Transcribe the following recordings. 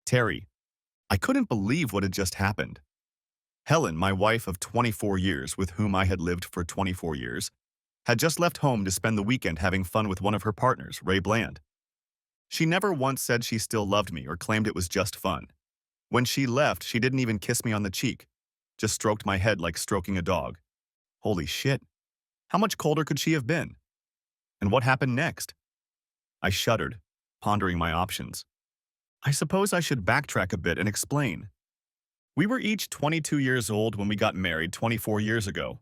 Terry, I couldn't believe what had just happened. Helen, my wife of 24 years, with whom I had lived for 24 years, had just left home to spend the weekend having fun with one of her partners, Ray Bland. She never once said she still loved me or claimed it was just fun. When she left, she didn't even kiss me on the cheek, just stroked my head like stroking a dog. Holy shit. How much colder could she have been? And what happened next? I shuddered, pondering my options. I suppose I should backtrack a bit and explain. We were each 22 years old when we got married 24 years ago.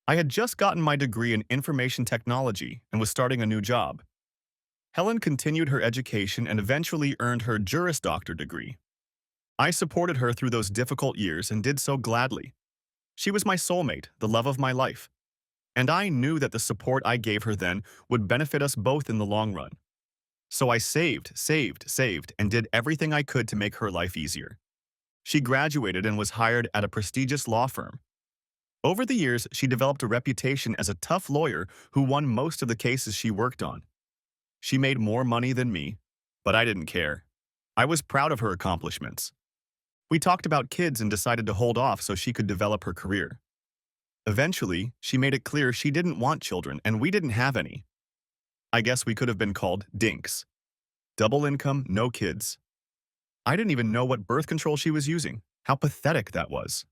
I had just gotten my degree in information technology and was starting a new job. Helen continued her education and eventually earned her Juris Doctor degree. I supported her through those difficult years and did so gladly. She was my soulmate, the love of my life. And I knew that the support I gave her then would benefit us both in the long run. So I saved, and did everything I could to make her life easier. She graduated and was hired at a prestigious law firm. Over the years, she developed a reputation as a tough lawyer who won most of the cases she worked on. She made more money than me, but I didn't care. I was proud of her accomplishments. We talked about kids and decided to hold off so she could develop her career. Eventually, she made it clear she didn't want children and we didn't have any. I guess we could have been called dinks. Double income, no kids. I didn't even know what birth control she was using. How pathetic that was.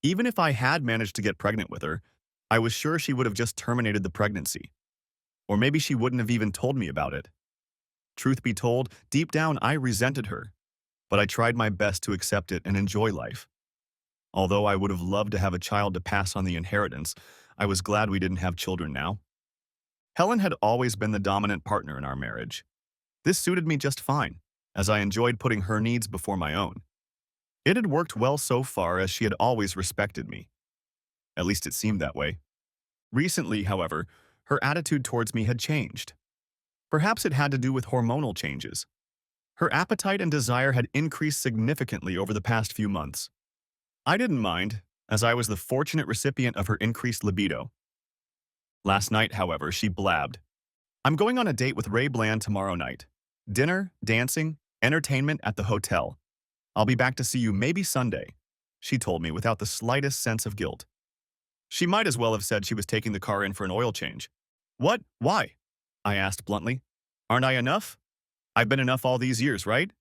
Even if I had managed to get pregnant with her, I was sure she would have just terminated the pregnancy. Or maybe she wouldn't have even told me about it. Truth be told, deep down I resented her, but I tried my best to accept it and enjoy life. Although I would have loved to have a child to pass on the inheritance, I was glad we didn't have children now. Helen had always been the dominant partner in our marriage. This suited me just fine, as I enjoyed putting her needs before my own. It had worked well so far as she had always respected me. At least it seemed that way. Recently, however, her attitude towards me had changed. Perhaps it had to do with hormonal changes. Her appetite and desire had increased significantly over the past few months. I didn't mind, as I was the fortunate recipient of her increased libido. Last night, however, she blabbed. "I'm going on a date with Ray Bland tomorrow night. Dinner, dancing, entertainment at the hotel. I'll be back to see you maybe Sunday," she told me without the slightest sense of guilt. She might as well have said she was taking the car in for an oil change. "What? Why?" I asked bluntly. "Aren't I enough? I've been enough all these years, right?"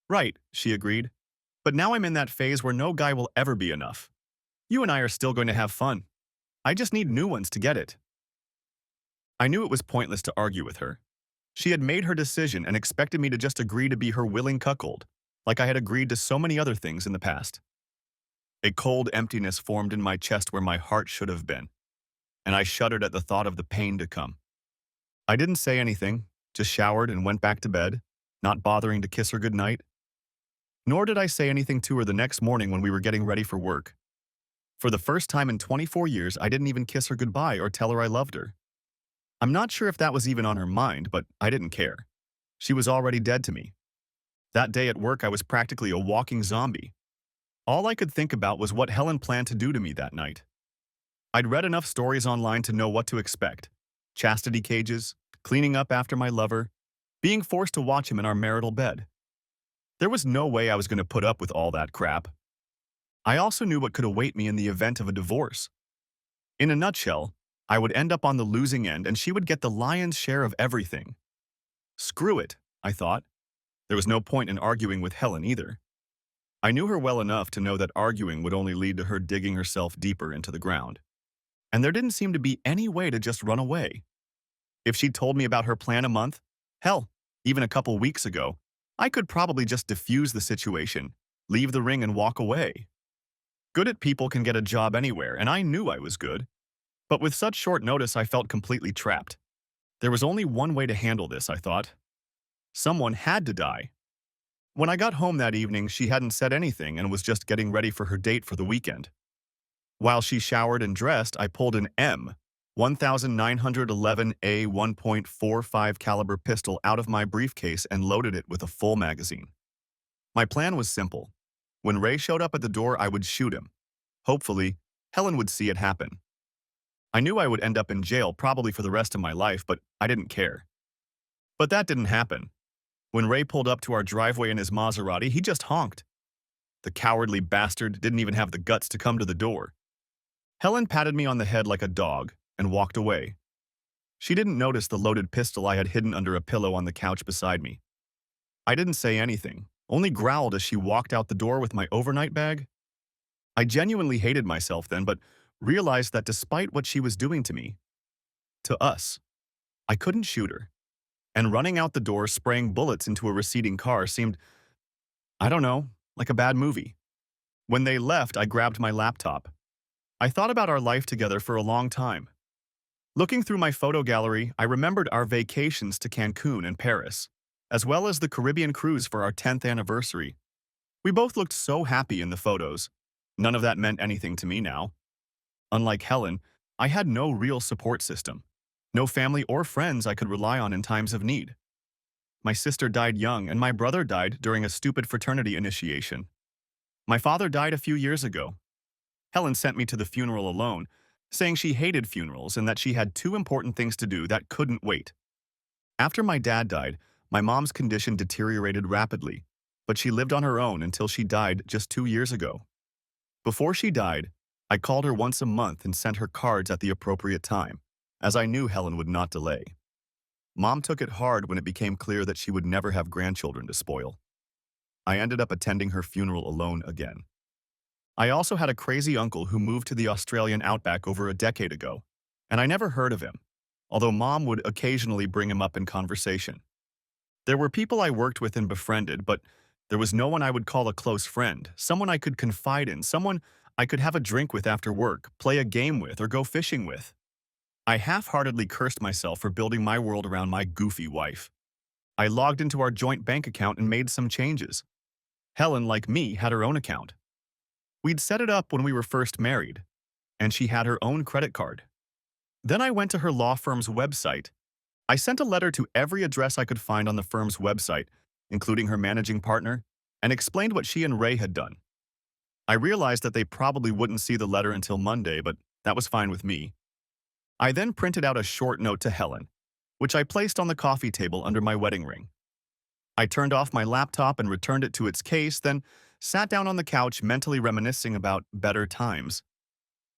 "Right," she agreed. "But now I'm in that phase where no guy will ever be enough. You and I are still going to have fun. I just need new ones to get it." I knew it was pointless to argue with her. She had made her decision and expected me to just agree to be her willing cuckold, like I had agreed to so many other things in the past. A cold emptiness formed in my chest where my heart should have been, and I shuddered at the thought of the pain to come. I didn't say anything, just showered and went back to bed, not bothering to kiss her goodnight. Nor did I say anything to her the next morning when we were getting ready for work. For the first time in 24 years, I didn't even kiss her goodbye or tell her I loved her. I'm not sure if that was even on her mind, but I didn't care. She was already dead to me. That day at work, I was practically a walking zombie. All I could think about was what Helen planned to do to me that night. I'd read enough stories online to know what to expect. Chastity cages, cleaning up after my lover, being forced to watch him in our marital bed. There was no way I was going to put up with all that crap. I also knew what could await me in the event of a divorce. In a nutshell, I would end up on the losing end and she would get the lion's share of everything. Screw it, I thought. There was no point in arguing with Helen either. I knew her well enough to know that arguing would only lead to her digging herself deeper into the ground. And there didn't seem to be any way to just run away. If she'd told me about her plan a month, hell, even a couple weeks ago, I could probably just diffuse the situation, leave the ring and walk away. Good at people can get a job anywhere, and I knew I was good. But with such short notice, I felt completely trapped. There was only one way to handle this, I thought. Someone had to die. When I got home that evening, she hadn't said anything and was just getting ready for her date for the weekend. While she showered and dressed, I pulled an M1911A 1.45 caliber pistol out of my briefcase and loaded it with a full magazine. My plan was simple. When Ray showed up at the door, I would shoot him. Hopefully, Helen would see it happen. I knew I would end up in jail probably for the rest of my life, but I didn't care. But that didn't happen. When Ray pulled up to our driveway in his Maserati, he just honked. The cowardly bastard didn't even have the guts to come to the door. Helen patted me on the head like a dog and walked away. She didn't notice the loaded pistol I had hidden under a pillow on the couch beside me. I didn't say anything, only growled as she walked out the door with my overnight bag. I genuinely hated myself then, but realized that despite what she was doing to me, to us, I couldn't shoot her. And running out the door, spraying bullets into a receding car seemed, I don't know, like a bad movie. When they left, I grabbed my laptop. I thought about our life together for a long time. Looking through my photo gallery, I remembered our vacations to Cancun and Paris, as well as the Caribbean cruise for our 10th anniversary. We both looked so happy in the photos. None of that meant anything to me now. Unlike Helen, I had no real support system. No family or friends I could rely on in times of need. My sister died young, and my brother died during a stupid fraternity initiation. My father died a few years ago. Helen sent me to the funeral alone, saying she hated funerals and that she had two important things to do that couldn't wait. After my dad died, my mom's condition deteriorated rapidly, but she lived on her own until she died just 2 years ago. Before she died, I called her once a month and sent her cards at the appropriate time, as I knew Helen would not delay. Mom took it hard when it became clear that she would never have grandchildren to spoil. I ended up attending her funeral alone again. I also had a crazy uncle who moved to the Australian outback over a decade ago, and I never heard of him, although Mom would occasionally bring him up in conversation. There were people I worked with and befriended, but there was no one I would call a close friend, someone I could confide in, someone I could have a drink with after work, play a game with, or go fishing with. I half-heartedly cursed myself for building my world around my goofy wife. I logged into our joint bank account and made some changes. Helen, like me, had her own account. We'd set it up when we were first married, and she had her own credit card. Then I went to her law firm's website. I sent a letter to every address I could find on the firm's website, including her managing partner, and explained what she and Ray had done. I realized that they probably wouldn't see the letter until Monday, but that was fine with me. I then printed out a short note to Helen, which I placed on the coffee table under my wedding ring. I turned off my laptop and returned it to its case, then sat down on the couch mentally reminiscing about better times.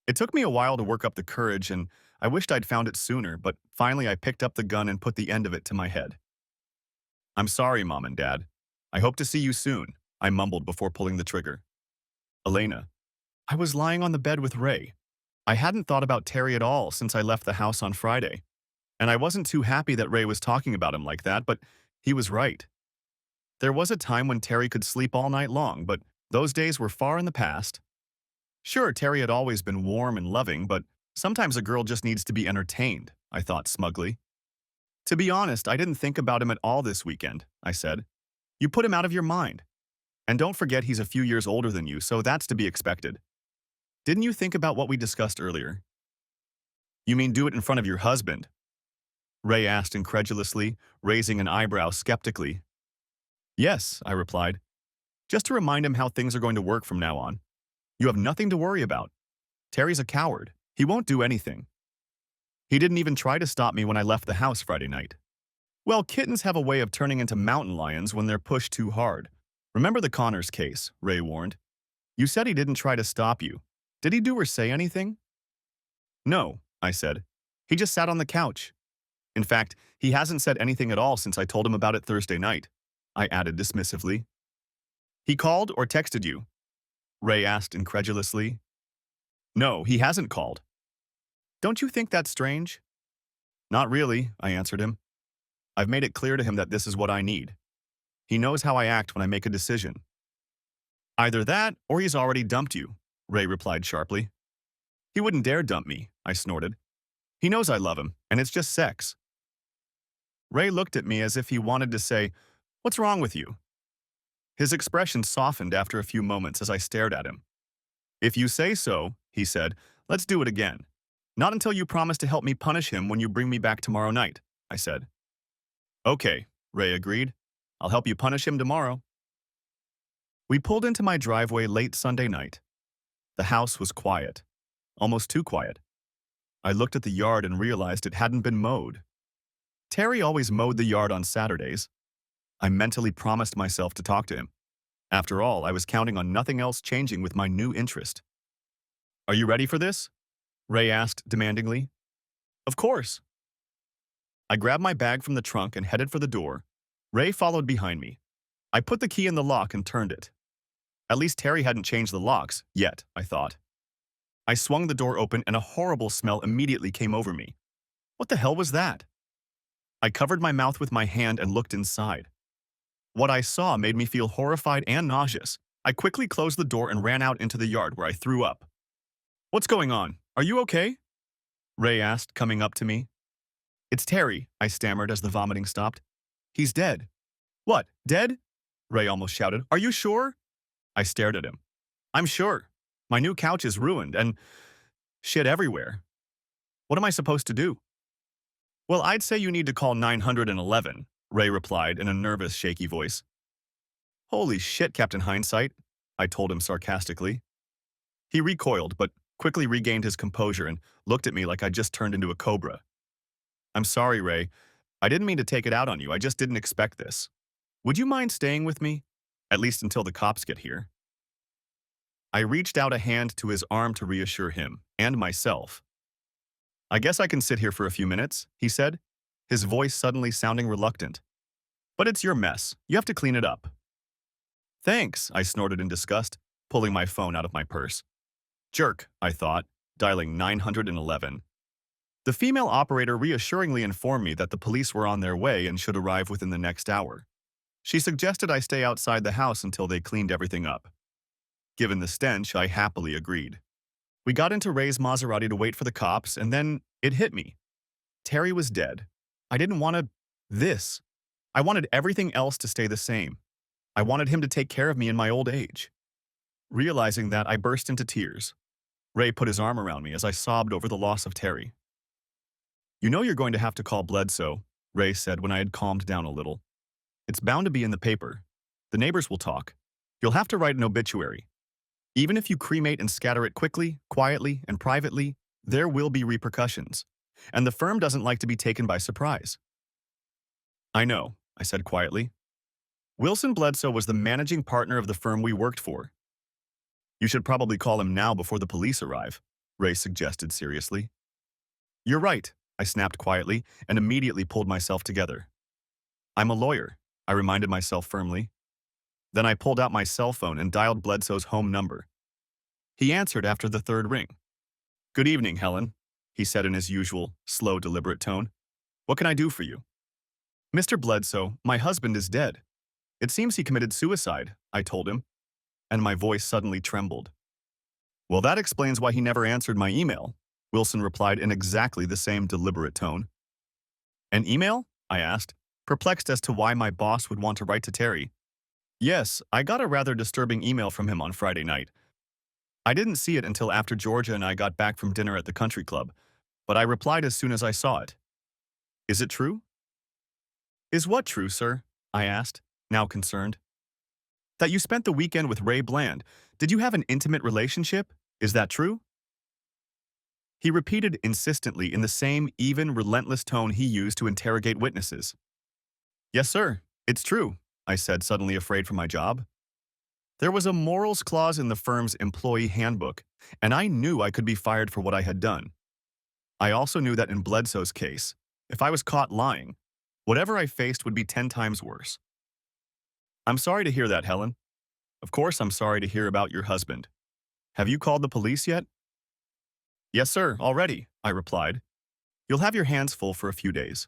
It took me a while to work up the courage, and I wished I'd found it sooner, but finally I picked up the gun and put the end of it to my head. "I'm sorry, Mom and Dad. I hope to see you soon," I mumbled before pulling the trigger. Elena. I was lying on the bed with Ray. I hadn't thought about Terry at all since I left the house on Friday, and I wasn't too happy that Ray was talking about him like that, but he was right. There was a time when Terry could sleep all night long, but those days were far in the past. Sure, Terry had always been warm and loving, but sometimes a girl just needs to be entertained, I thought smugly. "To be honest, I didn't think about him at all this weekend," I said. "You put him out of your mind. And don't forget he's a few years older than you, so that's to be expected. Didn't you think about what we discussed earlier?" "You mean do it in front of your husband?" Ray asked incredulously, raising an eyebrow skeptically. "Yes," I replied. "Just to remind him how things are going to work from now on. You have nothing to worry about. Terry's a coward. He won't do anything. He didn't even try to stop me when I left the house Friday night." "Well, kittens have a way of turning into mountain lions when they're pushed too hard. Remember the Connors case," Ray warned. "You said he didn't try to stop you. Did he do or say anything?" "No," I said. "He just sat on the couch. In fact, he hasn't said anything at all since I told him about it Thursday night," I added dismissively. "He called or texted you?" Ray asked incredulously. "No, he hasn't called." "Don't you think that's strange?" "Not really," I answered him. "I've made it clear to him that this is what I need. He knows how I act when I make a decision." "Either that, or he's already dumped you," Ray replied sharply. "He wouldn't dare dump me," I snorted. "He knows I love him, and it's just sex." Ray looked at me as if he wanted to say, "What's wrong with you?" His expression softened after a few moments as I stared at him. "If you say so," he said, "let's do it again. Not until you promise to help me punish him when you bring me back tomorrow night," I said. "Okay," Ray agreed. "I'll help you punish him tomorrow." We pulled into my driveway late Sunday night. The house was quiet, almost too quiet. I looked at the yard and realized it hadn't been mowed. Terry always mowed the yard on Saturdays. I mentally promised myself to talk to him. After all, I was counting on nothing else changing with my new interest. Are you ready for this? Ray asked demandingly. Of course. I grabbed my bag from the trunk and headed for the door. Ray followed behind me. I put the key in the lock and turned it. At least Terry hadn't changed the locks yet, I thought. I swung the door open and a horrible smell immediately came over me. What the hell was that? I covered my mouth with my hand and looked inside. What I saw made me feel horrified and nauseous. I quickly closed the door and ran out into the yard where I threw up. What's going on? Are you okay? Ray asked, coming up to me. It's Terry, I stammered as the vomiting stopped. He's dead. What, dead? Ray almost shouted. Are you sure? I stared at him. I'm sure. My new couch is ruined and shit everywhere. What am I supposed to do? Well, I'd say you need to call 911, Ray replied in a nervous, shaky voice. Holy shit, Captain Hindsight, I told him sarcastically. He recoiled, but quickly regained his composure and looked at me like I'd just turned into a cobra. I'm sorry, Ray. I didn't mean to take it out on you. I just didn't expect this. Would you mind staying with me? At least until the cops get here. I reached out a hand to his arm to reassure him and myself. I guess I can sit here for a few minutes, he said, his voice suddenly sounding reluctant. But it's your mess. You have to clean it up. Thanks, I snorted in disgust, pulling my phone out of my purse. Jerk, I thought, dialing 911. The female operator reassuringly informed me that the police were on their way and should arrive within the next hour. She suggested I stay outside the house until they cleaned everything up. Given the stench, I happily agreed. We got into Ray's Maserati to wait for the cops, and then it hit me. Terry was dead. I didn't want this. I wanted everything else to stay the same. I wanted him to take care of me in my old age. Realizing that, I burst into tears. Ray put his arm around me as I sobbed over the loss of Terry. You know you're going to have to call Bledsoe, Ray said when I had calmed down a little. It's bound to be in the paper. The neighbors will talk. You'll have to write an obituary. Even if you cremate and scatter it quickly, quietly, and privately, there will be repercussions. And the firm doesn't like to be taken by surprise. I know, I said quietly. Wilson Bledsoe was the managing partner of the firm we worked for. You should probably call him now before the police arrive, Ray suggested seriously. You're right, I snapped quietly and immediately pulled myself together. I'm a lawyer, I reminded myself firmly. Then I pulled out my cell phone and dialed Bledsoe's home number. He answered after the third ring. Good evening, Helen, he said in his usual, slow, deliberate tone. What can I do for you? Mr. Bledsoe, my husband is dead. It seems he committed suicide, I told him, and my voice suddenly trembled. Well, that explains why he never answered my email, Wilson replied in exactly the same deliberate tone. An email? I asked, perplexed as to why my boss would want to write to Terry. Yes, I got a rather disturbing email from him on Friday night. I didn't see it until after Georgia and I got back from dinner at the country club, but I replied as soon as I saw it. Is it true? Is what true, sir? I asked, now concerned. That you spent the weekend with Ray Bland. Did you have an intimate relationship? Is that true? He repeated insistently in the same even, relentless tone he used to interrogate witnesses. Yes, sir, it's true, I said, suddenly afraid for my job. There was a morals clause in the firm's employee handbook, and I knew I could be fired for what I had done. I also knew that in Bledsoe's case, if I was caught lying, whatever I faced would be 10 times worse. I'm sorry to hear that, Helen. Of course I'm sorry to hear about your husband. Have you called the police yet? Yes, sir, already, I replied. You'll have your hands full for a few days.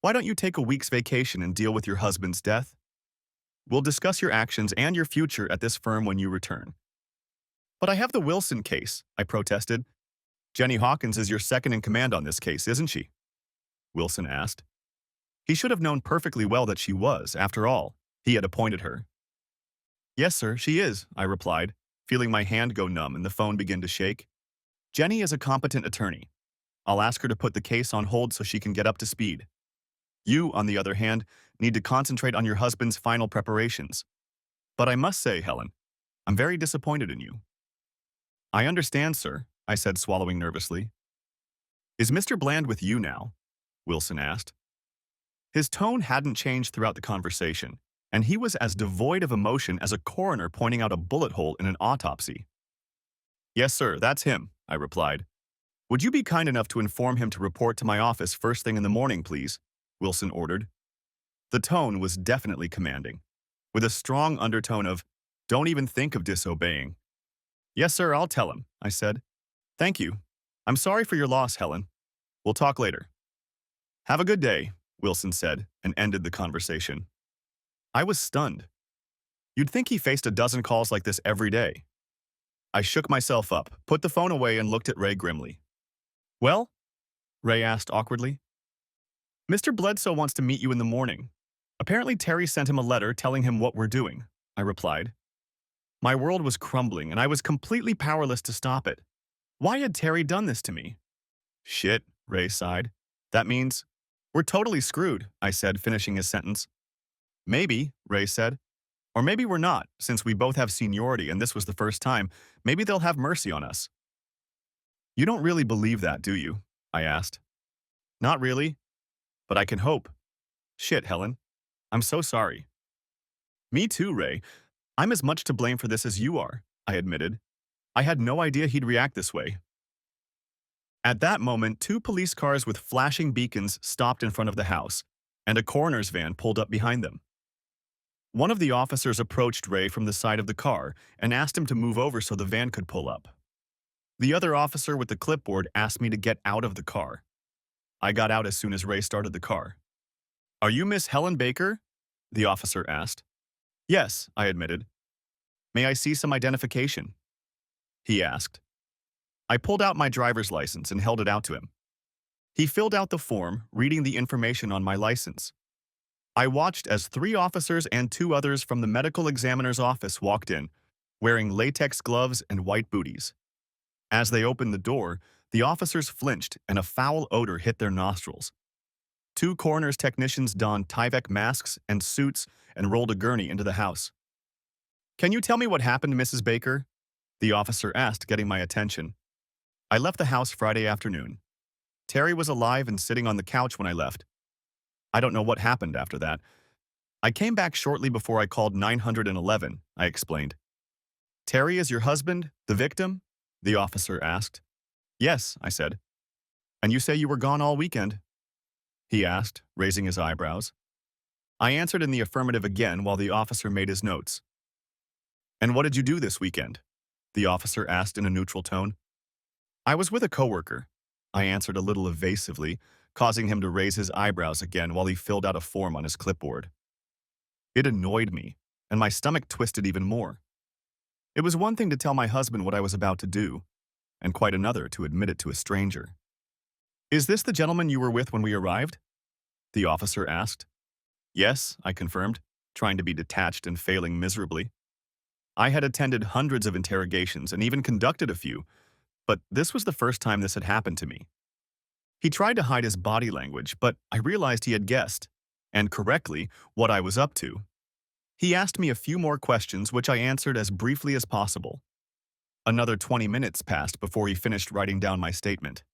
Why don't you take a week's vacation and deal with your husband's death? We'll discuss your actions and your future at this firm when you return. But I have the Wilson case, I protested. Jenny Hawkins is your second in command on this case, isn't she? Wilson asked. He should have known perfectly well that she was, after all. He had appointed her. Yes, sir, she is, I replied, feeling my hand go numb and the phone begin to shake. Jenny is a competent attorney. I'll ask her to put the case on hold so she can get up to speed. You, on the other hand, need to concentrate on your husband's final preparations. But I must say, Helen, I'm very disappointed in you. I understand, sir, I said, swallowing nervously. Is Mr. Bland with you now? Wilson asked. His tone hadn't changed throughout the conversation, and he was as devoid of emotion as a coroner pointing out a bullet hole in an autopsy. Yes, sir, that's him, I replied. Would you be kind enough to inform him to report to my office first thing in the morning, please? Wilson ordered. The tone was definitely commanding, with a strong undertone of, don't even think of disobeying. Yes, sir, I'll tell him, I said. Thank you. I'm sorry for your loss, Helen. We'll talk later. Have a good day, Wilson said, and ended the conversation. I was stunned. You'd think he faced a dozen calls like this every day. I shook myself up, put the phone away, and looked at Ray grimly. Well? Ray asked awkwardly. Mr. Bledsoe wants to meet you in the morning. Apparently Terry sent him a letter telling him what we're doing, I replied. My world was crumbling, and I was completely powerless to stop it. Why had Terry done this to me? Shit, Ray sighed. That means we're totally screwed, I said, finishing his sentence. Maybe, Ray said. Or maybe we're not, since we both have seniority and this was the first time. Maybe they'll have mercy on us. You don't really believe that, do you? I asked. Not really, but I can hope. Shit, Helen. I'm so sorry. Me too, Ray. I'm as much to blame for this as you are, I admitted. I had no idea he'd react this way. At that moment, 2 police cars with flashing beacons stopped in front of the house, and a coroner's van pulled up behind them. One of the officers approached Ray from the side of the car and asked him to move over so the van could pull up. The other officer with the clipboard asked me to get out of the car. I got out as soon as Ray started the car. Are you Miss Helen Baker? The officer asked. Yes, I admitted. May I see some identification? He asked. I pulled out my driver's license and held it out to him. He filled out the form, reading the information on my license. I watched as 3 officers and 2 others from the medical examiner's office walked in, wearing latex gloves and white booties. As they opened the door, the officers flinched and a foul odor hit their nostrils. 2 coroner's technicians donned Tyvek masks and suits and rolled a gurney into the house. Can you tell me what happened, Mrs. Baker? The officer asked, getting my attention. I left the house Friday afternoon. Terry was alive and sitting on the couch when I left. I don't know what happened after that. I came back shortly before I called 911, I explained. Terry is your husband, the victim? The officer asked. Yes, I said. And you say you were gone all weekend? He asked, raising his eyebrows. I answered in the affirmative again while the officer made his notes. And what did you do this weekend? The officer asked in a neutral tone. I was with a coworker, I answered a little evasively, causing him to raise his eyebrows again while he filled out a form on his clipboard. It annoyed me, and my stomach twisted even more. It was one thing to tell my husband what I was about to do, and quite another to admit it to a stranger. Is this the gentleman you were with when we arrived? The officer asked. Yes, I confirmed, trying to be detached and failing miserably. I had attended hundreds of interrogations and even conducted a few, but this was the first time this had happened to me. He tried to hide his body language, but I realized he had guessed, and correctly, what I was up to. He asked me a few more questions, which I answered as briefly as possible. Another 20 minutes passed before he finished writing down my statement.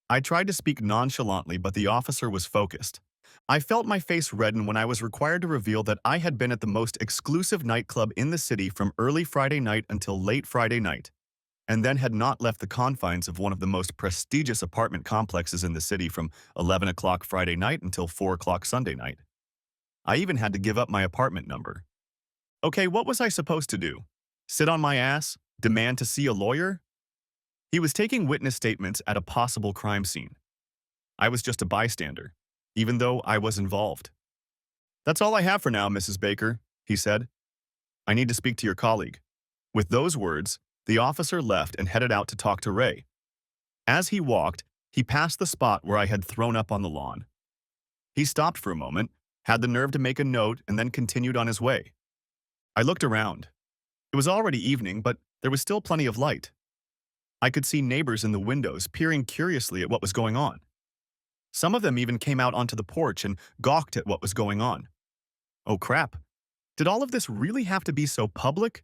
I tried to speak nonchalantly, but the officer was focused. I felt my face redden when I was required to reveal that I had been at the most exclusive nightclub in the city from early Friday night until late Friday night, and then had not left the confines of one of the most prestigious apartment complexes in the city from 11 o'clock Friday night until 4 o'clock Sunday night. I even had to give up my apartment number. Okay, what was I supposed to do? Sit on my ass? Demand to see a lawyer? He was taking witness statements at a possible crime scene. I was just a bystander, even though I was involved. That's all I have for now, Mrs. Baker, he said. I need to speak to your colleague. With those words, the officer left and headed out to talk to Ray. As he walked, he passed the spot where I had thrown up on the lawn. He stopped for a moment, had the nerve to make a note, and then continued on his way. I looked around. It was already evening, but there was still plenty of light. I could see neighbors in the windows peering curiously at what was going on. Some of them even came out onto the porch and gawked at what was going on. Oh crap, did all of this really have to be so public?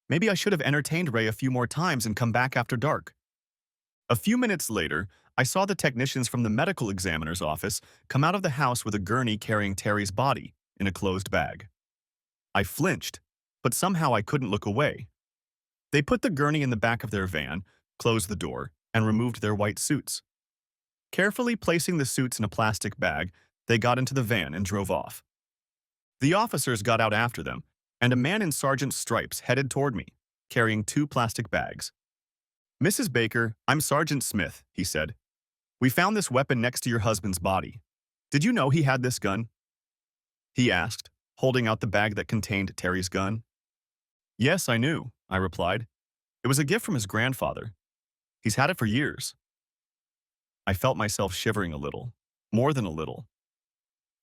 Maybe I should have entertained Ray a few more times and come back after dark. A few minutes later, I saw the technicians from the medical examiner's office come out of the house with a gurney carrying Terry's body in a closed bag. I flinched, but somehow I couldn't look away. They put the gurney in the back of their van, closed the door, and removed their white suits. Carefully placing the suits in a plastic bag, they got into the van and drove off. The officers got out after them, and a man in sergeant's stripes headed toward me, carrying two plastic bags. "Mrs. Baker, I'm Sergeant Smith," he said. "We found this weapon next to your husband's body. Did you know he had this gun?" He asked, holding out the bag that contained Terry's gun. "Yes, I knew," I replied. "It was a gift from his grandfather. He's had it for years." I felt myself shivering a little, more than a little.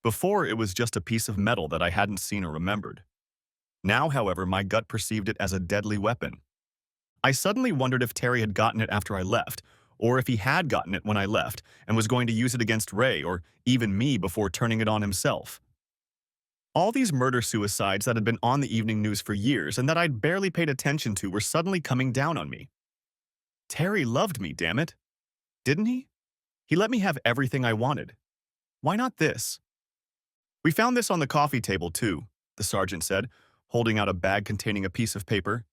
Before, it was just a piece of metal that I hadn't seen or remembered. Now, however, my gut perceived it as a deadly weapon. I suddenly wondered if Terry had gotten it after I left, or if he had gotten it when I left and was going to use it against Ray or even me before turning it on himself. All these murder-suicides that had been on the evening news for years and that I'd barely paid attention to were suddenly coming down on me. Terry loved me, damn it. Didn't he? He let me have everything I wanted. Why not this? "We found this on the coffee table, too," the sergeant said, holding out a bag containing a piece of paper.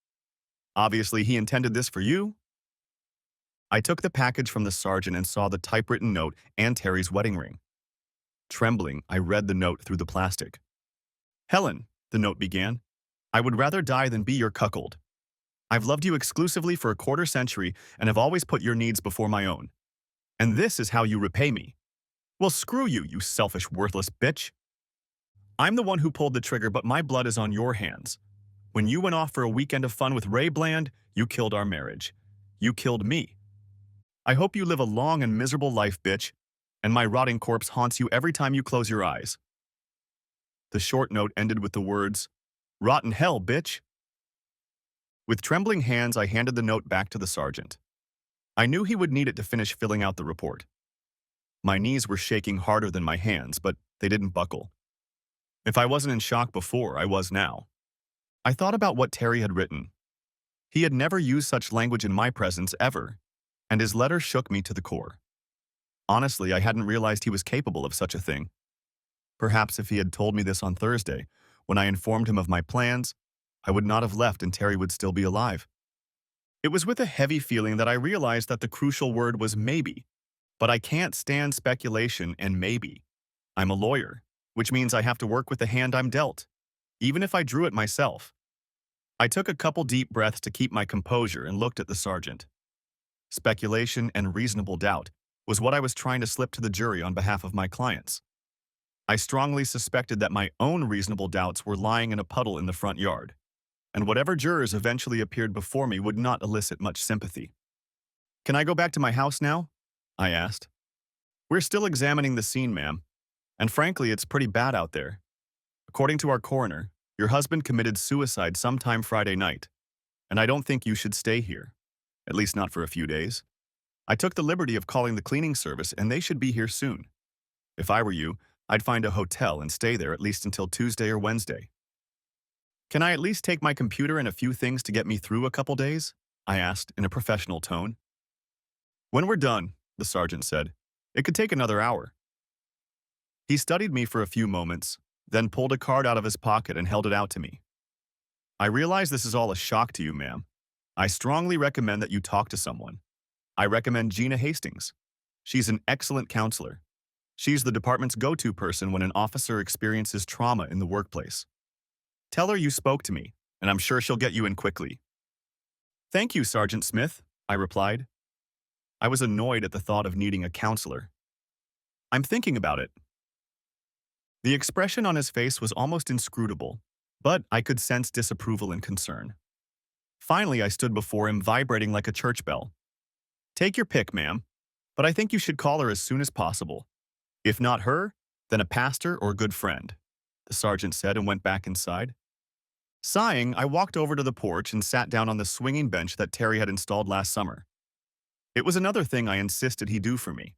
"Obviously, he intended this for you." I took the package from the sergeant and saw the typewritten note and Terry's wedding ring. Trembling, I read the note through the plastic. "Helen," the note began, "I would rather die than be your cuckold. I've loved you exclusively for a quarter century and have always put your needs before my own. And this is how you repay me. Well, screw you, you selfish, worthless bitch. I'm the one who pulled the trigger, but my blood is on your hands. When you went off for a weekend of fun with Ray Bland, you killed our marriage. You killed me. I hope you live a long and miserable life, bitch, and my rotting corpse haunts you every time you close your eyes." The short note ended with the words, "Rotten hell, bitch." With trembling hands, I handed the note back to the sergeant. I knew he would need it to finish filling out the report. My knees were shaking harder than my hands, but they didn't buckle. If I wasn't in shock before, I was now. I thought about what Terry had written. He had never used such language in my presence ever, and his letter shook me to the core. Honestly, I hadn't realized he was capable of such a thing. Perhaps if he had told me this on Thursday, when I informed him of my plans, I would not have left and Terry would still be alive. It was with a heavy feeling that I realized that the crucial word was maybe, but I can't stand speculation and maybe. I'm a lawyer, which means I have to work with the hand I'm dealt, even if I drew it myself. I took a couple deep breaths to keep my composure and looked at the sergeant. Speculation and reasonable doubt was what I was trying to slip to the jury on behalf of my clients. I strongly suspected that my own reasonable doubts were lying in a puddle in the front yard, and whatever jurors eventually appeared before me would not elicit much sympathy. "Can I go back to my house now?" I asked. "We're still examining the scene, ma'am, and frankly, it's pretty bad out there. According to our coroner, your husband committed suicide sometime Friday night, and I don't think you should stay here, at least not for a few days. I took the liberty of calling the cleaning service, and they should be here soon. If I were you, I'd find a hotel and stay there at least until Tuesday or Wednesday." "Can I at least take my computer and a few things to get me through a couple days?" I asked in a professional tone. "When we're done," the sergeant said. "It could take another hour." He studied me for a few moments, then pulled a card out of his pocket and held it out to me. "I realize this is all a shock to you, ma'am. I strongly recommend that you talk to someone. I recommend Gina Hastings. She's an excellent counselor. She's the department's go-to person when an officer experiences trauma in the workplace. Tell her you spoke to me, and I'm sure she'll get you in quickly." "Thank you, Sergeant Smith," I replied. I was annoyed at the thought of needing a counselor. "I'm thinking about it." The expression on his face was almost inscrutable, but I could sense disapproval and concern. Finally, I stood before him, vibrating like a church bell. "Take your pick, ma'am, but I think you should call her as soon as possible. If not her, then a pastor or good friend," the sergeant said and went back inside. Sighing, I walked over to the porch and sat down on the swinging bench that Terry had installed last summer. It was another thing I insisted he do for me.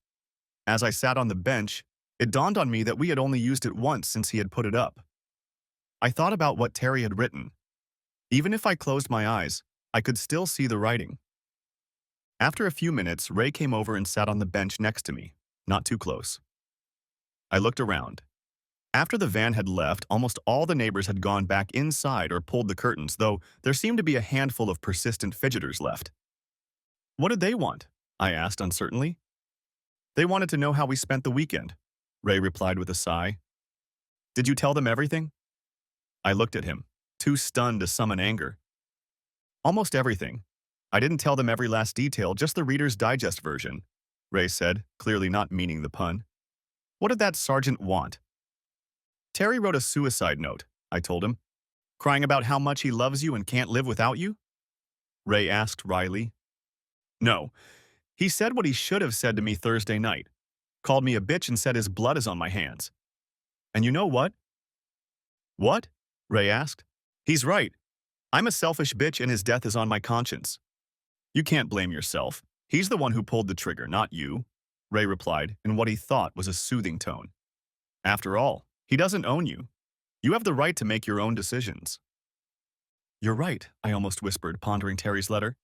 As I sat on the bench, it dawned on me that we had only used it once since he had put it up. I thought about what Terry had written. Even if I closed my eyes, I could still see the writing. After a few minutes, Ray came over and sat on the bench next to me, not too close. I looked around. After the van had left, almost all the neighbors had gone back inside or pulled the curtains, though there seemed to be a handful of persistent fidgeters left. What did they want? I asked uncertainly. They wanted to know how we spent the weekend, Ray replied with a sigh. Did you tell them everything? I looked at him, too stunned to summon anger. Almost everything. I didn't tell them every last detail, just the Reader's Digest version, Ray said, clearly not meaning the pun. What did that sergeant want? Terry wrote a suicide note, I told him. Crying about how much he loves you and can't live without you? Ray asked wryly. No. He said what he should have said to me Thursday night. Called me a bitch and said his blood is on my hands. And you know what? What? Ray asked. He's right. I'm a selfish bitch and his death is on my conscience. You can't blame yourself. He's the one who pulled the trigger, not you, Ray replied in what he thought was a soothing tone. After all, he doesn't own you. You have the right to make your own decisions. You're right, I almost whispered, pondering Terry's letter.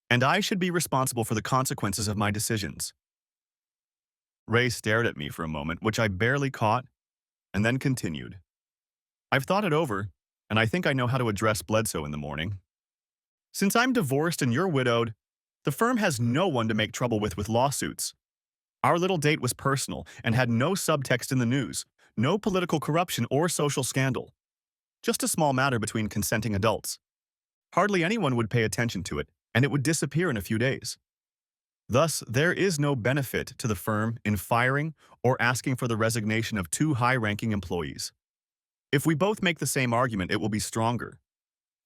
And I should be responsible for the consequences of my decisions. Ray stared at me for a moment, which I barely caught, and then continued. I've thought it over, and I think I know how to address Bledsoe in the morning. Since I'm divorced and you're widowed, the firm has no one to make trouble with lawsuits. Our little date was personal and had no subtext in the news, no political corruption or social scandal. Just a small matter between consenting adults. Hardly anyone would pay attention to it, and it would disappear in a few days. Thus, there is no benefit to the firm in firing or asking for the resignation of two high-ranking employees. If we both make the same argument, it will be stronger.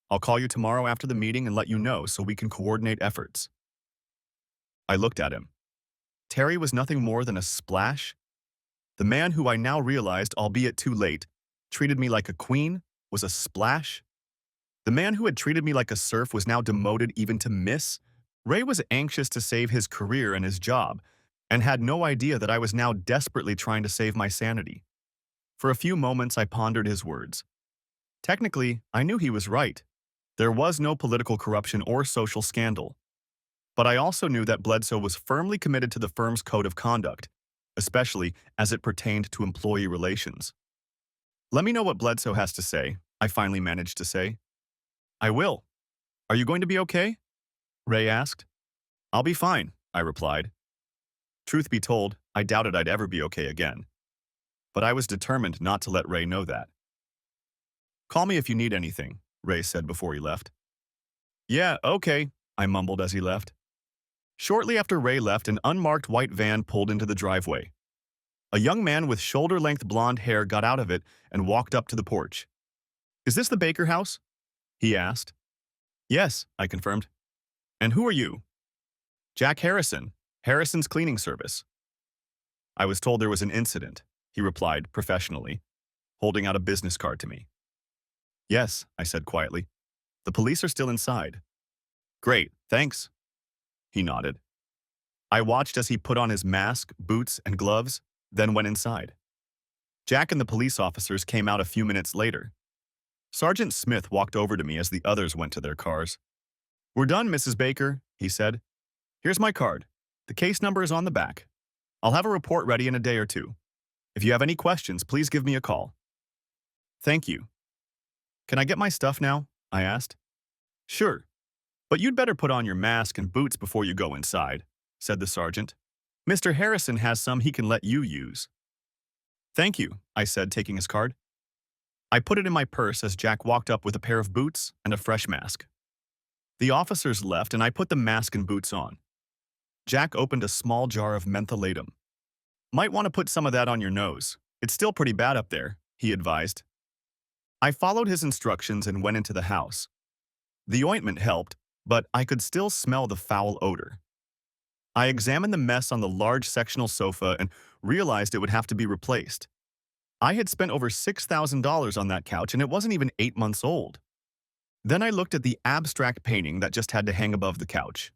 I'll call you tomorrow after the meeting and let you know so we can coordinate efforts. I looked at him. Terry was nothing more than a splash. The man who I now realized, albeit too late, treated me like a queen was a splash. The man who had treated me like a serf was now demoted even to miss. Ray was anxious to save his career and his job, and had no idea that I was now desperately trying to save my sanity. For a few moments, I pondered his words. Technically, I knew he was right. There was no political corruption or social scandal. But I also knew that Bledsoe was firmly committed to the firm's code of conduct, especially as it pertained to employee relations. Let me know what Bledsoe has to say, I finally managed to say. I will. Are you going to be okay? Ray asked. I'll be fine, I replied. Truth be told, I doubted I'd ever be okay again. But I was determined not to let Ray know that. Call me if you need anything, Ray said before he left. Yeah, okay, I mumbled as he left. Shortly after Ray left, an unmarked white van pulled into the driveway. A young man with shoulder-length blonde hair got out of it and walked up to the porch. Is this the Baker house? He asked. Yes, I confirmed. And who are you? Jack Harrison, Harrison's cleaning service. I was told there was an incident, he replied professionally, holding out a business card to me. Yes, I said quietly. The police are still inside. Great, thanks. He nodded. I watched as he put on his mask, boots, and gloves, then went inside. Jack and the police officers came out a few minutes later. Sergeant Smith walked over to me as the others went to their cars. We're done, Mrs. Baker, he said. Here's my card. The case number is on the back. I'll have a report ready in a day or two. If you have any questions, please give me a call. Thank you. Can I get my stuff now? I asked. Sure. But you'd better put on your mask and boots before you go inside, said the sergeant. Mr. Harrison has some he can let you use. Thank you, I said, taking his card. I put it in my purse as Jack walked up with a pair of boots and a fresh mask. The officers left and I put the mask and boots on. Jack opened a small jar of mentholatum. Might want to put some of that on your nose. It's still pretty bad up there, he advised. I followed his instructions and went into the house. The ointment helped, but I could still smell the foul odor. I examined the mess on the large sectional sofa and realized it would have to be replaced. I had spent over $6,000 on that couch and it wasn't even 8 months old. Then I looked at the abstract painting that just had to hang above the couch.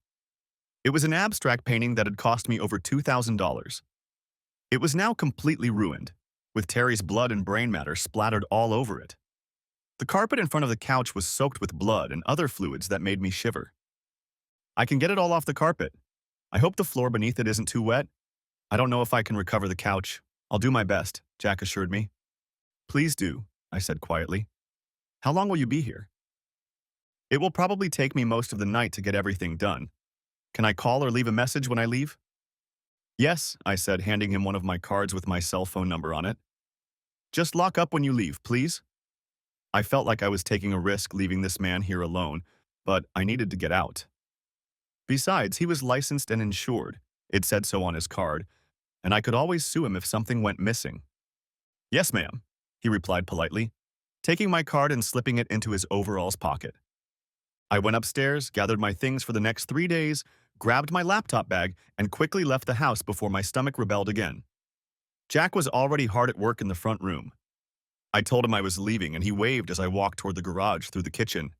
It was an abstract painting that had cost me over $2,000. It was now completely ruined, with Terry's blood and brain matter splattered all over it. The carpet in front of the couch was soaked with blood and other fluids that made me shiver. I can get it all off the carpet. I hope the floor beneath it isn't too wet. I don't know if I can recover the couch. I'll do my best, Jack assured me. Please do, I said quietly. How long will you be here? It will probably take me most of the night to get everything done. Can I call or leave a message when I leave? Yes, I said, handing him one of my cards with my cell phone number on it. Just lock up when you leave, please. I felt like I was taking a risk leaving this man here alone, but I needed to get out. Besides, he was licensed and insured. It said so on his card, and I could always sue him if something went missing. Yes, ma'am, he replied politely, taking my card and slipping it into his overalls pocket. I went upstairs, gathered my things for the next 3 days, grabbed my laptop bag, and quickly left the house before my stomach rebelled again. Jack was already hard at work in the front room. I told him I was leaving, and he waved as I walked toward the garage through the kitchen.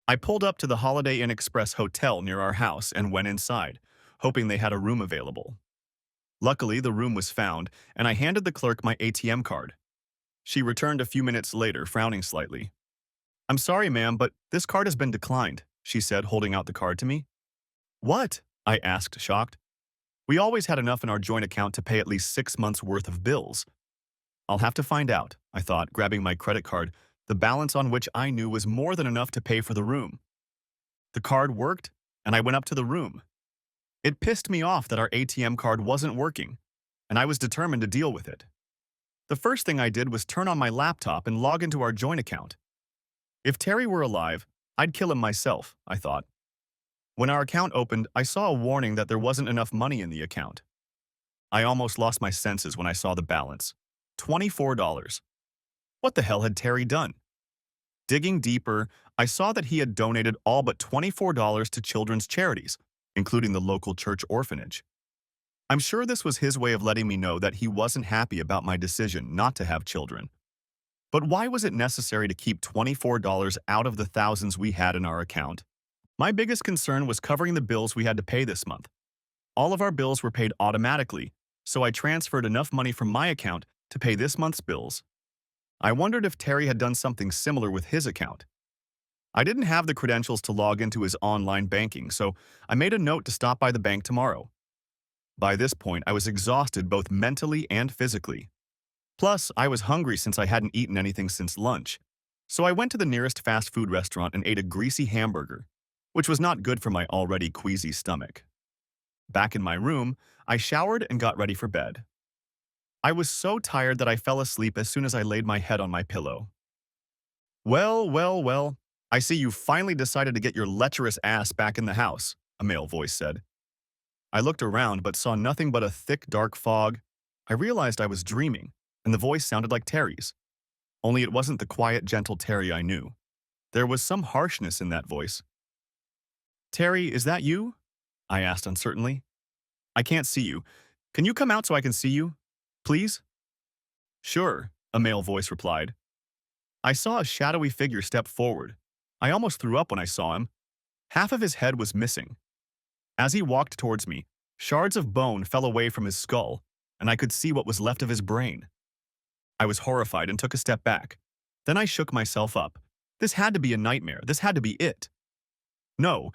I pulled up to the Holiday Inn Express hotel near our house and went inside, hoping they had a room available. Luckily, the room was found, and I handed the clerk my ATM card. She returned a few minutes later, frowning slightly. I'm sorry, ma'am, but this card has been declined, she said, holding out the card to me. What? I asked, shocked. We always had enough in our joint account to pay at least 6 months' worth of bills. I'll have to find out, I thought, grabbing my credit card, the balance on which I knew was more than enough to pay for the room. The card worked, and I went up to the room. It pissed me off that our ATM card wasn't working, and I was determined to deal with it. The first thing I did was turn on my laptop and log into our joint account. If Terry were alive, I'd kill him myself, I thought. When our account opened, I saw a warning that there wasn't enough money in the account. I almost lost my senses when I saw the balance. $24. What the hell had Terry done? Digging deeper, I saw that he had donated all but $24 to children's charities, including the local church orphanage. I'm sure this was his way of letting me know that he wasn't happy about my decision not to have children. But why was it necessary to keep $24 out of the thousands we had in our account? My biggest concern was covering the bills we had to pay this month. All of our bills were paid automatically, so I transferred enough money from my account to pay this month's bills. I wondered if Terry had done something similar with his account. I didn't have the credentials to log into his online banking, so I made a note to stop by the bank tomorrow. By this point, I was exhausted both mentally and physically. Plus, I was hungry since I hadn't eaten anything since lunch, so I went to the nearest fast food restaurant and ate a greasy hamburger, which was not good for my already queasy stomach. Back in my room, I showered and got ready for bed. I was so tired that I fell asleep as soon as I laid my head on my pillow. Well, I see you finally decided to get your lecherous ass back in the house, a male voice said. I looked around but saw nothing but a thick, dark fog. I realized I was dreaming, and the voice sounded like Terry's. Only it wasn't the quiet, gentle Terry I knew. There was some harshness in that voice. Terry, is that you? I asked uncertainly. I can't see you. Can you come out so I can see you? Please? Sure, a male voice replied. I saw a shadowy figure step forward. I almost threw up when I saw him. Half of his head was missing. As he walked towards me, shards of bone fell away from his skull, and I could see what was left of his brain. I was horrified and took a step back. Then I shook myself up. This had to be a nightmare. This had to be it. No,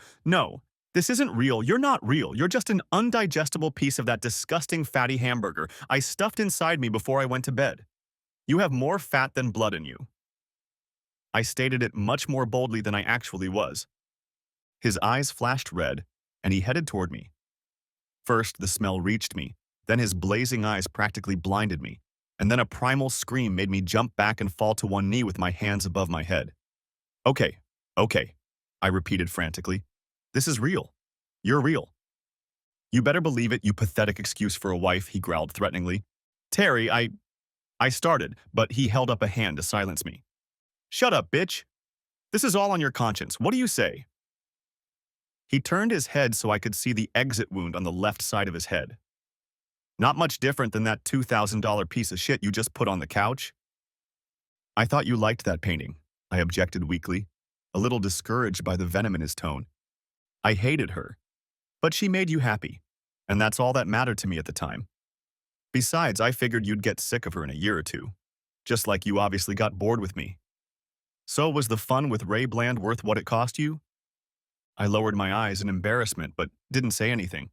this isn't real. You're not real. You're just an undigestible piece of that disgusting fatty hamburger I stuffed inside me before I went to bed. You have more fat than blood in you. I stated it much more boldly than I actually was. His eyes flashed red, and he headed toward me. First, the smell reached me, then his blazing eyes practically blinded me, and then a primal scream made me jump back and fall to one knee with my hands above my head. Okay, I repeated frantically. This is real. You're real. You better believe it, you pathetic excuse for a wife, he growled threateningly. Terry, I started, but he held up a hand to silence me. Shut up, bitch. This is all on your conscience. What do you say? He turned his head so I could see the exit wound on the left side of his head. Not much different than that $2,000 piece of shit you just put on the couch. I thought you liked that painting, I objected weakly, a little discouraged by the venom in his tone. I hated her, but she made you happy, and that's all that mattered to me at the time. Besides, I figured you'd get sick of her in a year or two, just like you obviously got bored with me. So was the fun with Ray Bland worth what it cost you? I lowered my eyes in embarrassment, but didn't say anything.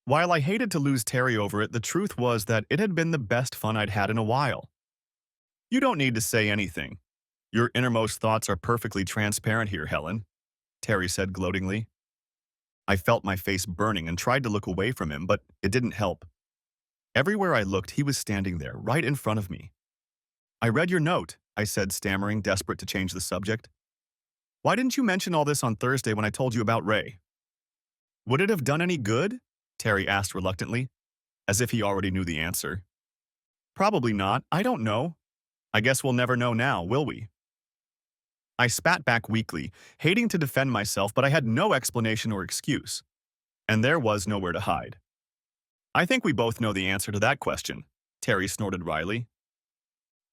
While I hated to lose Terry over it, the truth was that it had been the best fun I'd had in a while. You don't need to say anything. Your innermost thoughts are perfectly transparent here, Helen, Terry said gloatingly. I felt my face burning and tried to look away from him, but it didn't help. Everywhere I looked, he was standing there, right in front of me. I read your note, I said, stammering, desperate to change the subject. Why didn't you mention all this on Thursday when I told you about Ray? Would it have done any good? Terry asked reluctantly, as if he already knew the answer. Probably not. I don't know. I guess we'll never know now, will we? I spat back weakly, hating to defend myself, but I had no explanation or excuse. And there was nowhere to hide. I think we both know the answer to that question, Terry snorted wryly.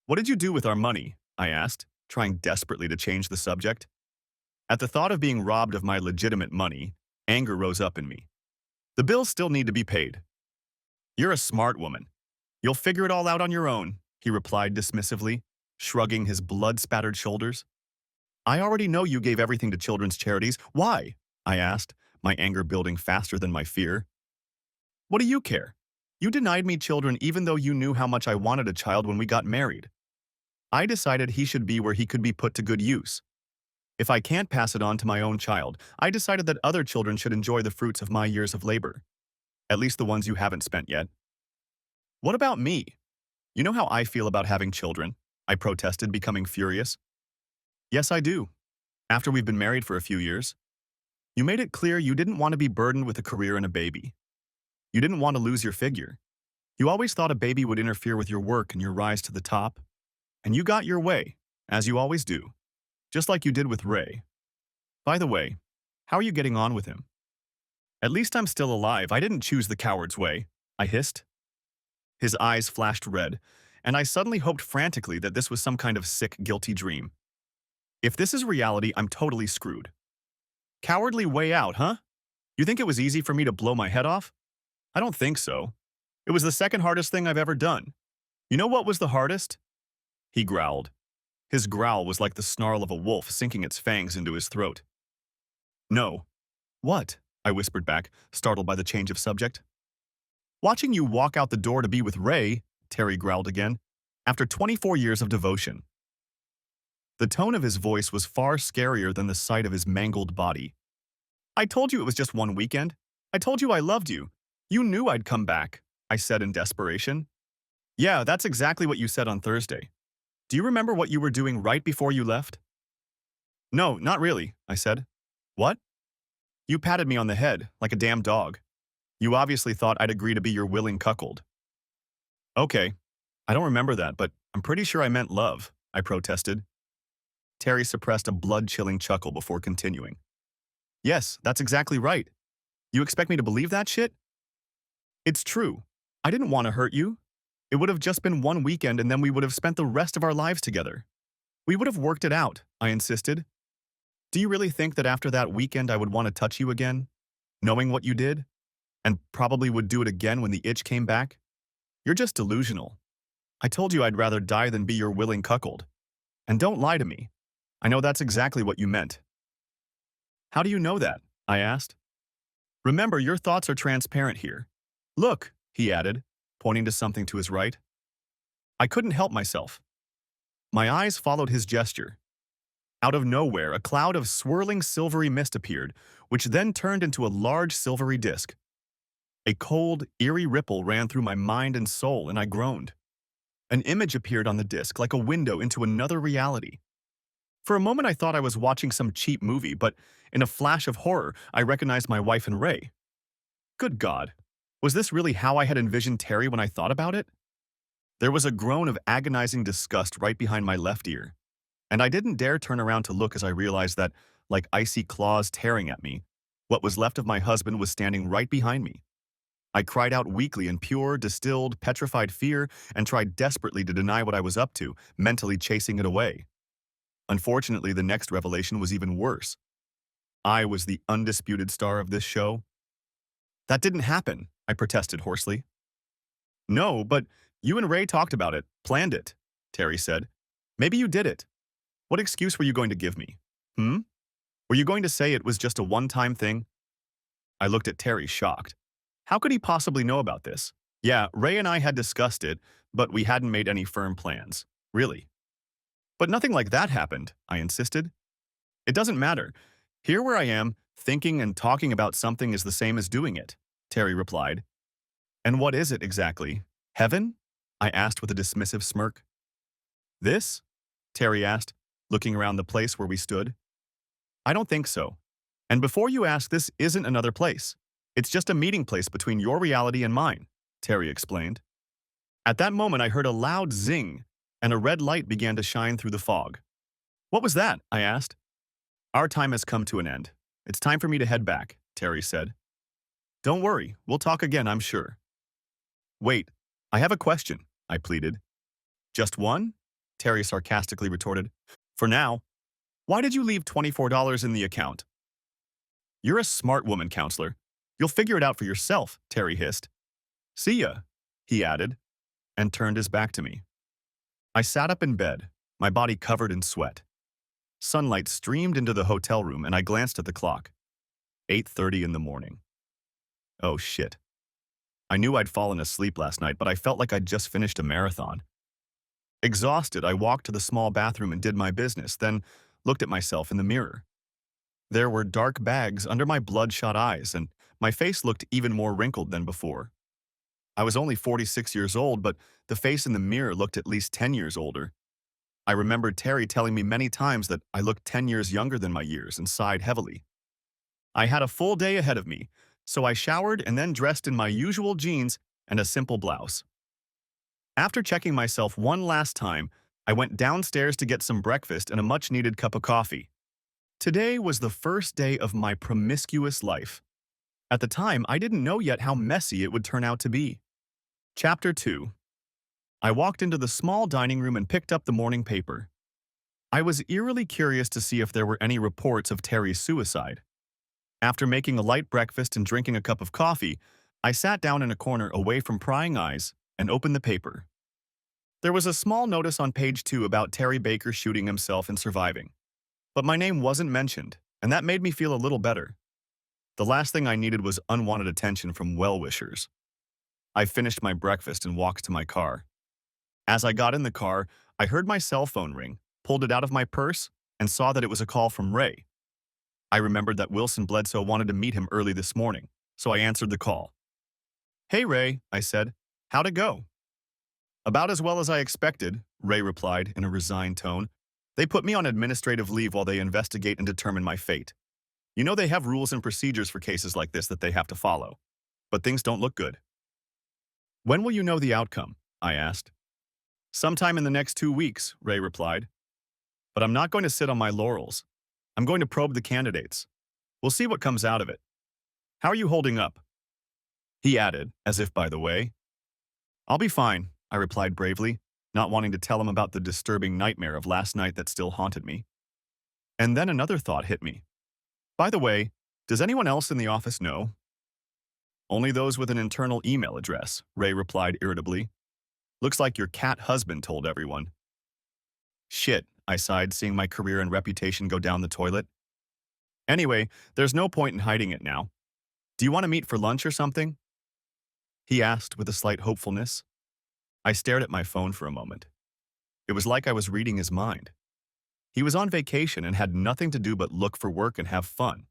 What did you do with our money? I asked, trying desperately to change the subject. At the thought of being robbed of my legitimate money, anger rose up in me. The bills still need to be paid. You're a smart woman. You'll figure it all out on your own, he replied dismissively, shrugging his blood-spattered shoulders. I already know you gave everything to children's charities. Why? I asked, my anger building faster than my fear. What do you care? You denied me children even though you knew how much I wanted a child when we got married. I decided he should be where he could be put to good use. If I can't pass it on to my own child, I decided that other children should enjoy the fruits of my years of labor. At least the ones you haven't spent yet. What about me? You know how I feel about having children, I protested, becoming furious. Yes, I do. After we've been married for a few years. You made it clear you didn't want to be burdened with a career and a baby. You didn't want to lose your figure. You always thought a baby would interfere with your work and your rise to the top. And you got your way, as you always do. Just like you did with Ray. By the way, how are you getting on with him? At least I'm still alive. I didn't choose the coward's way, I hissed. His eyes flashed red, and I suddenly hoped frantically that this was some kind of sick, guilty dream. If this is reality, I'm totally screwed. Cowardly way out, huh? You think it was easy for me to blow my head off? I don't think so. It was the second hardest thing I've ever done. You know what was the hardest? He growled. His growl was like the snarl of a wolf sinking its fangs into his throat. No. What? I whispered back, startled by the change of subject. Watching you walk out the door to be with Ray, Terry growled again, after 24 years of devotion. The tone of his voice was far scarier than the sight of his mangled body. I told you it was just one weekend. I told you I loved you. You knew I'd come back, I said in desperation. Yeah, that's exactly what you said on Thursday. Do you remember what you were doing right before you left? No, not really, I said. What? You patted me on the head, like a damn dog. You obviously thought I'd agree to be your willing cuckold. Okay, I don't remember that, but I'm pretty sure I meant love, I protested. Terry suppressed a blood-chilling chuckle before continuing. Yes, that's exactly right. You expect me to believe that shit? It's true. I didn't want to hurt you. It would have just been one weekend and then we would have spent the rest of our lives together. We would have worked it out, I insisted. Do you really think that after that weekend I would want to touch you again, knowing what you did? And probably would do it again when the itch came back? You're just delusional. I told you I'd rather die than be your willing cuckold. And don't lie to me. I know that's exactly what you meant. How do you know that? I asked. Remember, your thoughts are transparent here. Look, he added, pointing to something to his right. I couldn't help myself. My eyes followed his gesture. Out of nowhere, a cloud of swirling silvery mist appeared, which then turned into a large silvery disk. A cold, eerie ripple ran through my mind and soul, and I groaned. An image appeared on the disk, like a window into another reality. For a moment I thought I was watching some cheap movie, but in a flash of horror, I recognized my wife and Ray. Good God, was this really how I had envisioned Terry when I thought about it? There was a groan of agonizing disgust right behind my left ear, and I didn't dare turn around to look as I realized that, like icy claws tearing at me, what was left of my husband was standing right behind me. I cried out weakly in pure, distilled, petrified fear and tried desperately to deny what I was up to, mentally chasing it away. Unfortunately, the next revelation was even worse. I was the undisputed star of this show. That didn't happen, I protested hoarsely. No, but you and Ray talked about it, planned it, Terry said. Maybe you did it. What excuse were you going to give me? Were you going to say it was just a one-time thing? I looked at Terry, shocked. How could he possibly know about this? Yeah, Ray and I had discussed it, but we hadn't made any firm plans. Really. But nothing like that happened, I insisted. It doesn't matter. Here where I am, thinking and talking about something is the same as doing it, Terry replied. And what is it exactly? Heaven? I asked with a dismissive smirk. This? Terry asked, looking around the place where we stood. I don't think so. And before you ask, this isn't another place. It's just a meeting place between your reality and mine, Terry explained. At that moment, I heard a loud zing, and a red light began to shine through the fog. What was that? I asked. Our time has come to an end. It's time for me to head back, Terry said. Don't worry, we'll talk again, I'm sure. Wait, I have a question, I pleaded. Just one? Terry sarcastically retorted. For now. Why did you leave $24 in the account? You're a smart woman, counselor. You'll figure it out for yourself, Terry hissed. See ya, he added, and turned his back to me. I sat up in bed, my body covered in sweat. Sunlight streamed into the hotel room and I glanced at the clock. 8:30 in the morning. Oh shit. I knew I'd fallen asleep last night, but I felt like I'd just finished a marathon. Exhausted, I walked to the small bathroom and did my business, then looked at myself in the mirror. There were dark bags under my bloodshot eyes, and my face looked even more wrinkled than before. I was only 46 years old, but the face in the mirror looked at least 10 years older. I remembered Terry telling me many times that I looked 10 years younger than my years and sighed heavily. I had a full day ahead of me, so I showered and then dressed in my usual jeans and a simple blouse. After checking myself one last time, I went downstairs to get some breakfast and a much-needed cup of coffee. Today was the first day of my promiscuous life. At the time, I didn't know yet how messy it would turn out to be. Chapter 2. I walked into the small dining room and picked up the morning paper. I was eerily curious to see if there were any reports of Terry's suicide. After making a light breakfast and drinking a cup of coffee, I sat down in a corner away from prying eyes and opened the paper. There was a small notice on page 2 about Terry Baker shooting himself and surviving. But my name wasn't mentioned, and that made me feel a little better. The last thing I needed was unwanted attention from well-wishers. I finished my breakfast and walked to my car. As I got in the car, I heard my cell phone ring, pulled it out of my purse, and saw that it was a call from Ray. I remembered that Wilson Bledsoe wanted to meet him early this morning, so I answered the call. Hey, Ray, I said. How'd it go? About as well as I expected, Ray replied in a resigned tone. They put me on administrative leave while they investigate and determine my fate. You know they have rules and procedures for cases like this that they have to follow. But things don't look good. When will you know the outcome? I asked. Sometime in the next 2 weeks, Ray replied. But I'm not going to sit on my laurels. I'm going to probe the candidates. We'll see what comes out of it. How are you holding up? He added, as if by the way. I'll be fine, I replied bravely, not wanting to tell him about the disturbing nightmare of last night that still haunted me. And then another thought hit me. By the way, does anyone else in the office know? Only those with an internal email address, Ray replied irritably. Looks like your cat husband told everyone. Shit, I sighed, seeing my career and reputation go down the toilet. Anyway, there's no point in hiding it now. Do you want to meet for lunch or something? He asked with a slight hopefulness. I stared at my phone for a moment. It was like I was reading his mind. He was on vacation and had nothing to do but look for work and have fun.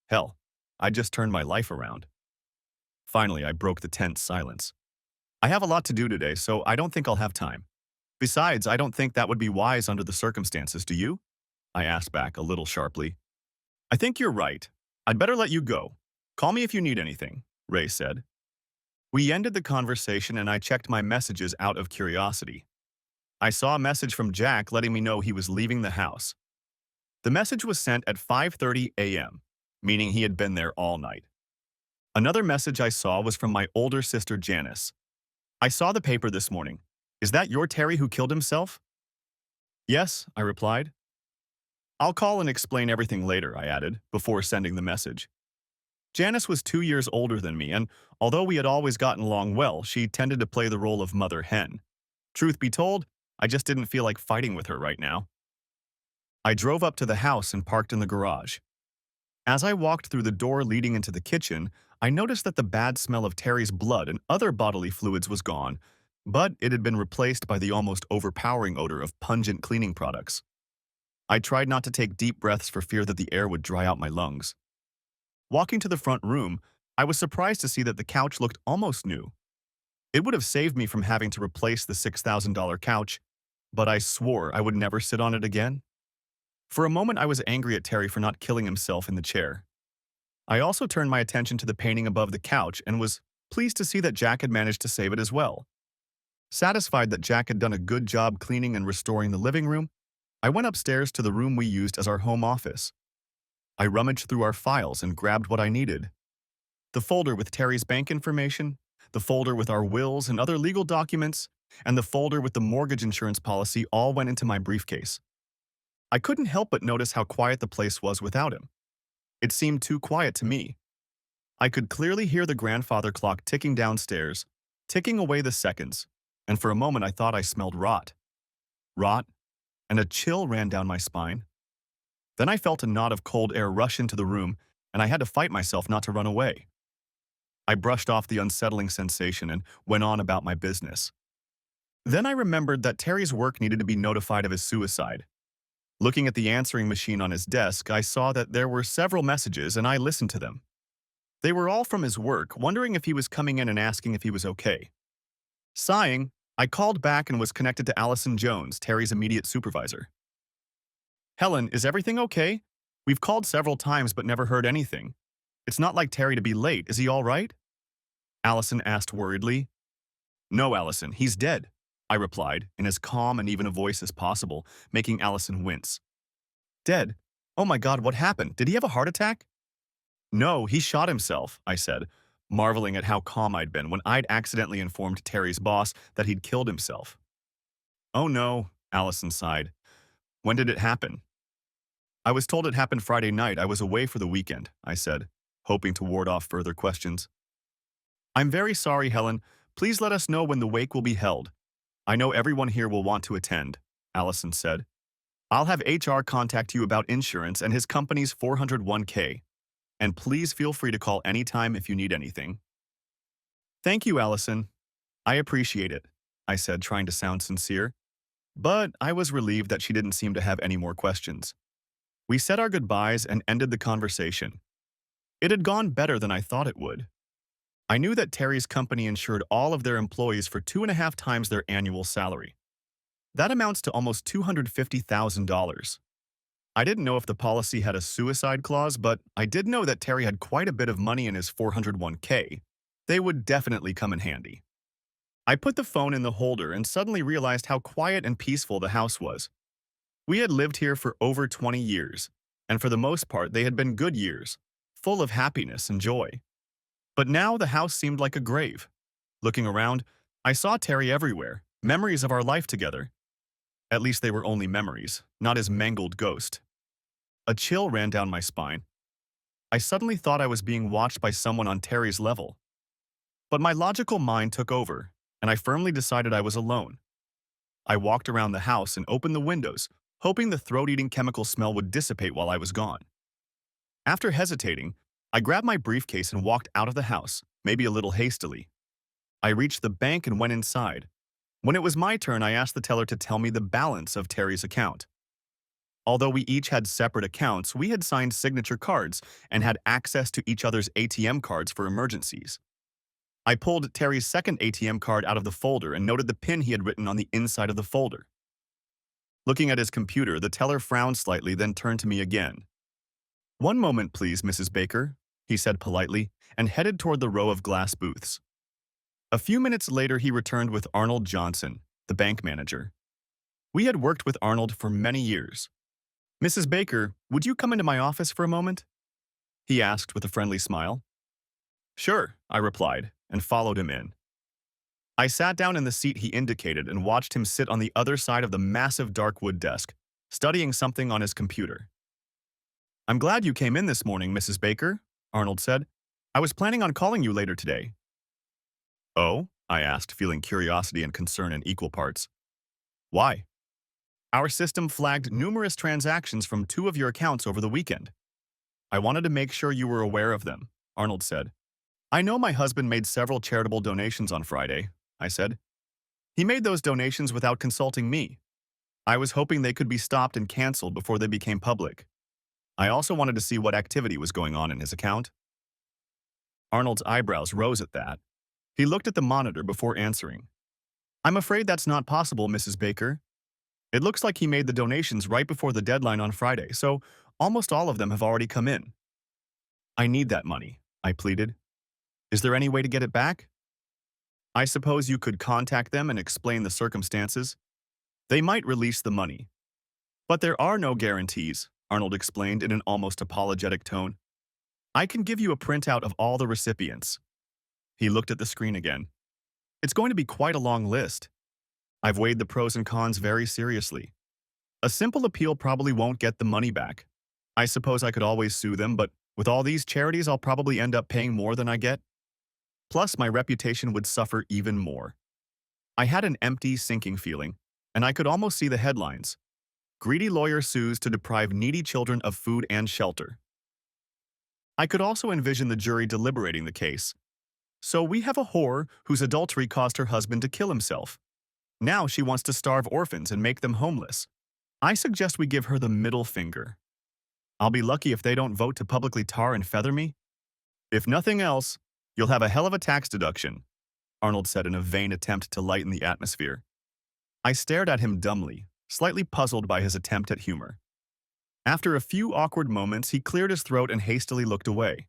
Hell, I just turned my life around. Finally, I broke the tense silence. I have a lot to do today, so I don't think I'll have time. Besides, I don't think that would be wise under the circumstances, do you? I asked back a little sharply. I think you're right. I'd better let you go. Call me if you need anything, Ray said. We ended the conversation and I checked my messages out of curiosity. I saw a message from Jack letting me know he was leaving the house. The message was sent at 5:30 a.m., meaning he had been there all night. Another message I saw was from my older sister Janice. I saw the paper this morning. Is that your Terry who killed himself? Yes, I replied. I'll call and explain everything later, I added, before sending the message. Janice was 2 years older than me, and although we had always gotten along well, she tended to play the role of mother hen. Truth be told, I just didn't feel like fighting with her right now. I drove up to the house and parked in the garage. As I walked through the door leading into the kitchen, I noticed that the bad smell of Terry's blood and other bodily fluids was gone, but it had been replaced by the almost overpowering odor of pungent cleaning products. I tried not to take deep breaths for fear that the air would dry out my lungs. Walking to the front room, I was surprised to see that the couch looked almost new. It would have saved me from having to replace the $6,000 couch, but I swore I would never sit on it again. For a moment, I was angry at Terry for not killing himself in the chair. I also turned my attention to the painting above the couch and was pleased to see that Jack had managed to save it as well. Satisfied that Jack had done a good job cleaning and restoring the living room, I went upstairs to the room we used as our home office. I rummaged through our files and grabbed what I needed. The folder with Terry's bank information, the folder with our wills and other legal documents, and the folder with the mortgage insurance policy all went into my briefcase. I couldn't help but notice how quiet the place was without him. It seemed too quiet to me. I could clearly hear the grandfather clock ticking downstairs, ticking away the seconds, and for a moment I thought I smelled rot. Rot, and a chill ran down my spine. Then I felt a knot of cold air rush into the room, and I had to fight myself not to run away. I brushed off the unsettling sensation and went on about my business. Then I remembered that Terry's work needed to be notified of his suicide. Looking at the answering machine on his desk, I saw that there were several messages and I listened to them. They were all from his work, wondering if he was coming in and asking if he was okay. Sighing, I called back and was connected to Allison Jones, Terry's immediate supervisor. "Helen, is everything okay? We've called several times but never heard anything. It's not like Terry to be late. Is he all right?" Allison asked worriedly. "No, Allison, he's dead," I replied, in as calm and even a voice as possible, making Allison wince. "Dead? Oh my God, what happened? Did he have a heart attack?" "No, he shot himself," I said, marveling at how calm I'd been when I'd accidentally informed Terry's boss that he'd killed himself. "Oh no," Allison sighed. "When did it happen?" "I was told it happened Friday night. I was away for the weekend," I said, hoping to ward off further questions. "I'm very sorry, Helen. Please let us know when the wake will be held. I know everyone here will want to attend," Allison said. "I'll have HR contact you about insurance and his company's 401k. And please feel free to call anytime if you need anything." "Thank you, Allison. I appreciate it," I said, trying to sound sincere. But I was relieved that she didn't seem to have any more questions. We said our goodbyes and ended the conversation. It had gone better than I thought it would. I knew that Terry's company insured all of their employees for 2.5 times their annual salary. That amounts to almost $250,000. I didn't know if the policy had a suicide clause, but I did know that Terry had quite a bit of money in his 401k. They would definitely come in handy. I put the phone in the holder and suddenly realized how quiet and peaceful the house was. We had lived here for over 20 years, and for the most part they had been good years, full of happiness and joy. But now the house seemed like a grave. Looking around, I saw Terry everywhere, memories of our life together. At least they were only memories, not his mangled ghost. A chill ran down my spine. I suddenly thought I was being watched by someone on Terry's level. But my logical mind took over, and I firmly decided I was alone. I walked around the house and opened the windows, hoping the throat-eating chemical smell would dissipate while I was gone. After hesitating, I grabbed my briefcase and walked out of the house, maybe a little hastily. I reached the bank and went inside. When it was my turn, I asked the teller to tell me the balance of Terry's account. Although we each had separate accounts, we had signed signature cards and had access to each other's ATM cards for emergencies. I pulled Terry's second ATM card out of the folder and noted the PIN he had written on the inside of the folder. Looking at his computer, the teller frowned slightly, then turned to me again. "One moment, please, Mrs. Baker," he said politely, and headed toward the row of glass booths. A few minutes later, he returned with Arnold Johnson, the bank manager. We had worked with Arnold for many years. "Mrs. Baker, would you come into my office for a moment?" he asked with a friendly smile. "Sure," I replied, and followed him in. I sat down in the seat he indicated and watched him sit on the other side of the massive dark wood desk, studying something on his computer. "I'm glad you came in this morning, Mrs. Baker," Arnold said. "I was planning on calling you later today." "Oh?" I asked, feeling curiosity and concern in equal parts. "Why?" "Our system flagged numerous transactions from 2 of your accounts over the weekend." I wanted to make sure you were aware of them, Arnold said. I know my husband made several charitable donations on Friday, I said. He made those donations without consulting me. I was hoping they could be stopped and canceled before they became public. I also wanted to see what activity was going on in his account. Arnold's eyebrows rose at that. He looked at the monitor before answering. I'm afraid that's not possible, Mrs. Baker. It looks like he made the donations right before the deadline on Friday, so almost all of them have already come in. I need that money, I pleaded. Is there any way to get it back? I suppose you could contact them and explain the circumstances. They might release the money. But there are no guarantees, Arnold explained in an almost apologetic tone. I can give you a printout of all the recipients. He looked at the screen again. It's going to be quite a long list. I've weighed the pros and cons very seriously. A simple appeal probably won't get the money back. I suppose I could always sue them, but with all these charities, I'll probably end up paying more than I get. Plus, my reputation would suffer even more. I had an empty, sinking feeling, and I could almost see the headlines. Greedy lawyer sues to deprive needy children of food and shelter. I could also envision the jury deliberating the case. So we have a whore whose adultery caused her husband to kill himself. Now she wants to starve orphans and make them homeless. I suggest we give her the middle finger. I'll be lucky if they don't vote to publicly tar and feather me. If nothing else, you'll have a hell of a tax deduction, Arnold said in a vain attempt to lighten the atmosphere. I stared at him dumbly, slightly puzzled by his attempt at humor. After a few awkward moments, he cleared his throat and hastily looked away.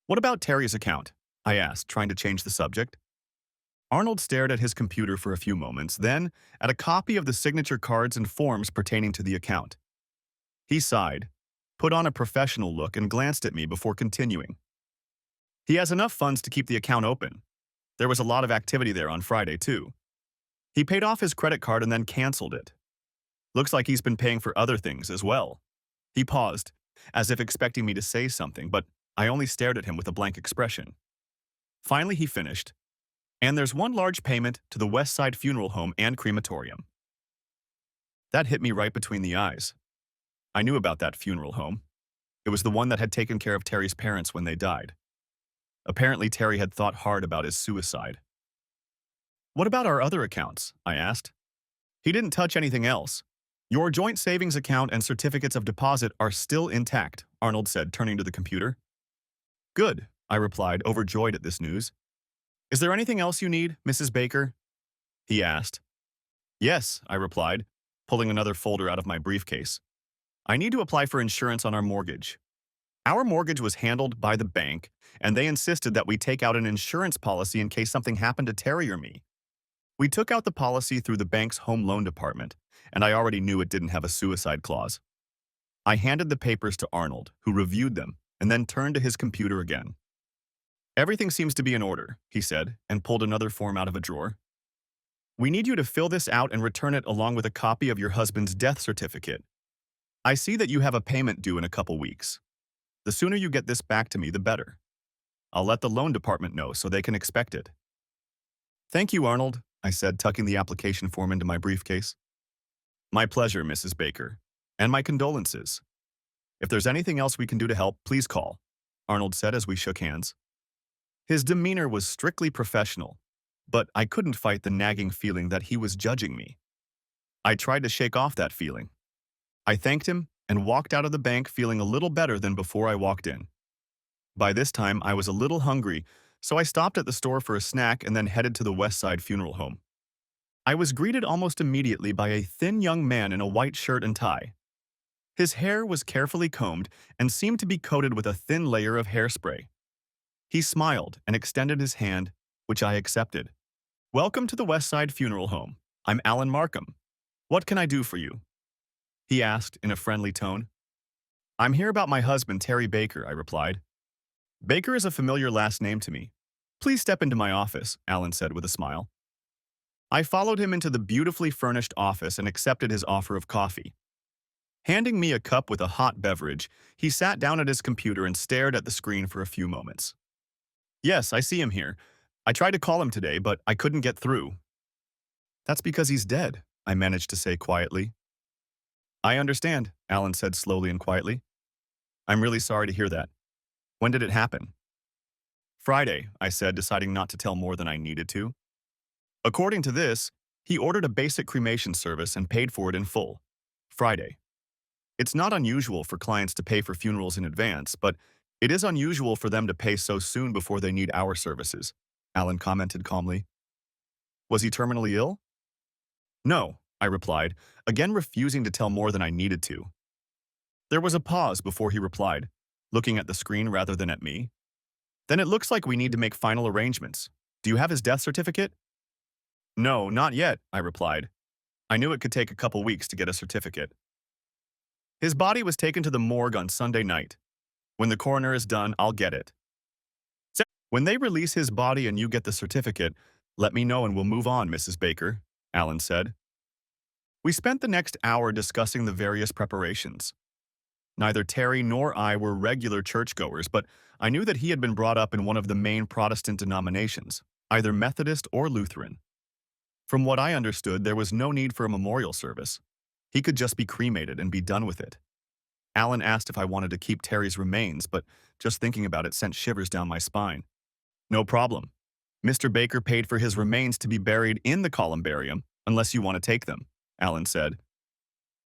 What about Terry's account? I asked, trying to change the subject. Arnold stared at his computer for a few moments, then at a copy of the signature cards and forms pertaining to the account. He sighed, put on a professional look, and glanced at me before continuing. He has enough funds to keep the account open. There was a lot of activity there on Friday, too. He paid off his credit card and then canceled it. Looks like he's been paying for other things as well. He paused, as if expecting me to say something, but I only stared at him with a blank expression. Finally, he finished. And there's one large payment to the West Side Funeral Home and Crematorium. That hit me right between the eyes. I knew about that funeral home. It was the one that had taken care of Terry's parents when they died. Apparently, Terry had thought hard about his suicide. What about our other accounts? I asked. He didn't touch anything else. Your joint savings account and certificates of deposit are still intact, Arnold said, turning to the computer. Good, I replied, overjoyed at this news. Is there anything else you need, Mrs. Baker? He asked. Yes, I replied, pulling another folder out of my briefcase. I need to apply for insurance on our mortgage. Our mortgage was handled by the bank, and they insisted that we take out an insurance policy in case something happened to Terry or me. We took out the policy through the bank's home loan department, and I already knew it didn't have a suicide clause. I handed the papers to Arnold, who reviewed them, and then turned to his computer again. Everything seems to be in order, he said, and pulled another form out of a drawer. We need you to fill this out and return it along with a copy of your husband's death certificate. I see that you have a payment due in a couple weeks. The sooner you get this back to me, the better. I'll let the loan department know so they can expect it. Thank you, Arnold, I said, tucking the application form into my briefcase. My pleasure, Mrs. Baker, and my condolences. If there's anything else we can do to help, please call, Arnold said as we shook hands. His demeanor was strictly professional, but I couldn't fight the nagging feeling that he was judging me. I tried to shake off that feeling. I thanked him and walked out of the bank feeling a little better than before I walked in. By this time, I was a little hungry, so I stopped at the store for a snack and then headed to the West Side Funeral Home. I was greeted almost immediately by a thin young man in a white shirt and tie. His hair was carefully combed and seemed to be coated with a thin layer of hairspray. He smiled and extended his hand, which I accepted. Welcome to the West Side Funeral Home. I'm Alan Markham. What can I do for you? He asked in a friendly tone. I'm here about my husband, Terry Baker, I replied. Baker is a familiar last name to me. Please step into my office, Alan said with a smile. I followed him into the beautifully furnished office and accepted his offer of coffee. Handing me a cup with a hot beverage, he sat down at his computer and stared at the screen for a few moments. Yes, I see him here. I tried to call him today, but I couldn't get through. That's because he's dead, I managed to say quietly. I understand, Alan said slowly and quietly. I'm really sorry to hear that. When did it happen? Friday, I said, deciding not to tell more than I needed to. According to this, he ordered a basic cremation service and paid for it in full. Friday. It's not unusual for clients to pay for funerals in advance, but it is unusual for them to pay so soon before they need our services, Alan commented calmly. Was he terminally ill? No, I replied, again refusing to tell more than I needed to. There was a pause before he replied, looking at the screen rather than at me. Then it looks like we need to make final arrangements. Do you have his death certificate? No, not yet, I replied. I knew it could take a couple weeks to get a certificate. His body was taken to the morgue on Sunday night. When the coroner is done, I'll get it. When they release his body and you get the certificate, let me know and we'll move on, Mrs. Baker, Alan said. We spent the next hour discussing the various preparations. Neither Terry nor I were regular churchgoers, but I knew that he had been brought up in one of the main Protestant denominations, either Methodist or Lutheran. From what I understood, there was no need for a memorial service. He could just be cremated and be done with it. Alan asked if I wanted to keep Terry's remains, but just thinking about it sent shivers down my spine. No problem. Mr. Baker paid for his remains to be buried in the columbarium, unless you want to take them, Alan said.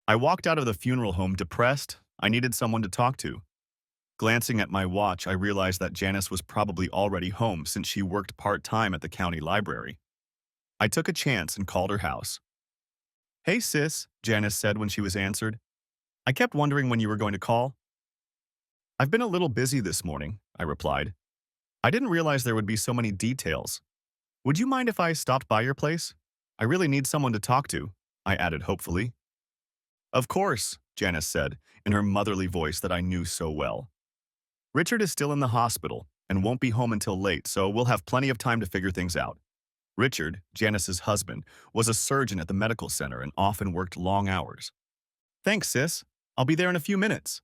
I walked out of the funeral home depressed. I needed someone to talk to. Glancing at my watch, I realized that Janice was probably already home since she worked part-time at the county library. I took a chance and called her house. Hey sis, Janice said when she was answered. I kept wondering when you were going to call. I've been a little busy this morning, I replied. I didn't realize there would be so many details. Would you mind if I stopped by your place? I really need someone to talk to, I added hopefully. Of course, Janice said, in her motherly voice that I knew so well. Richard is still in the hospital and won't be home until late, so we'll have plenty of time to figure things out. Richard, Janice's husband, was a surgeon at the medical center and often worked long hours. Thanks, sis. I'll be there in a few minutes.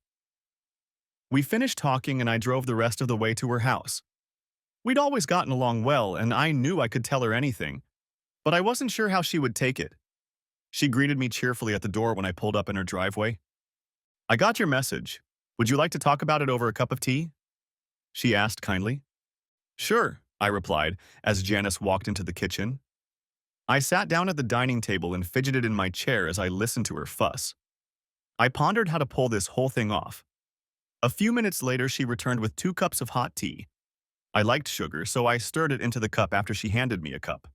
We finished talking and I drove the rest of the way to her house. We'd always gotten along well and I knew I could tell her anything, but I wasn't sure how she would take it. She greeted me cheerfully at the door when I pulled up in her driveway. I got your message. Would you like to talk about it over a cup of tea? She asked kindly. Sure, I replied as Janice walked into the kitchen. I sat down at the dining table and fidgeted in my chair as I listened to her fuss. I pondered how to pull this whole thing off. A few minutes later, she returned with 2 cups of hot tea. I liked sugar, so I stirred it into the cup after she handed me a cup.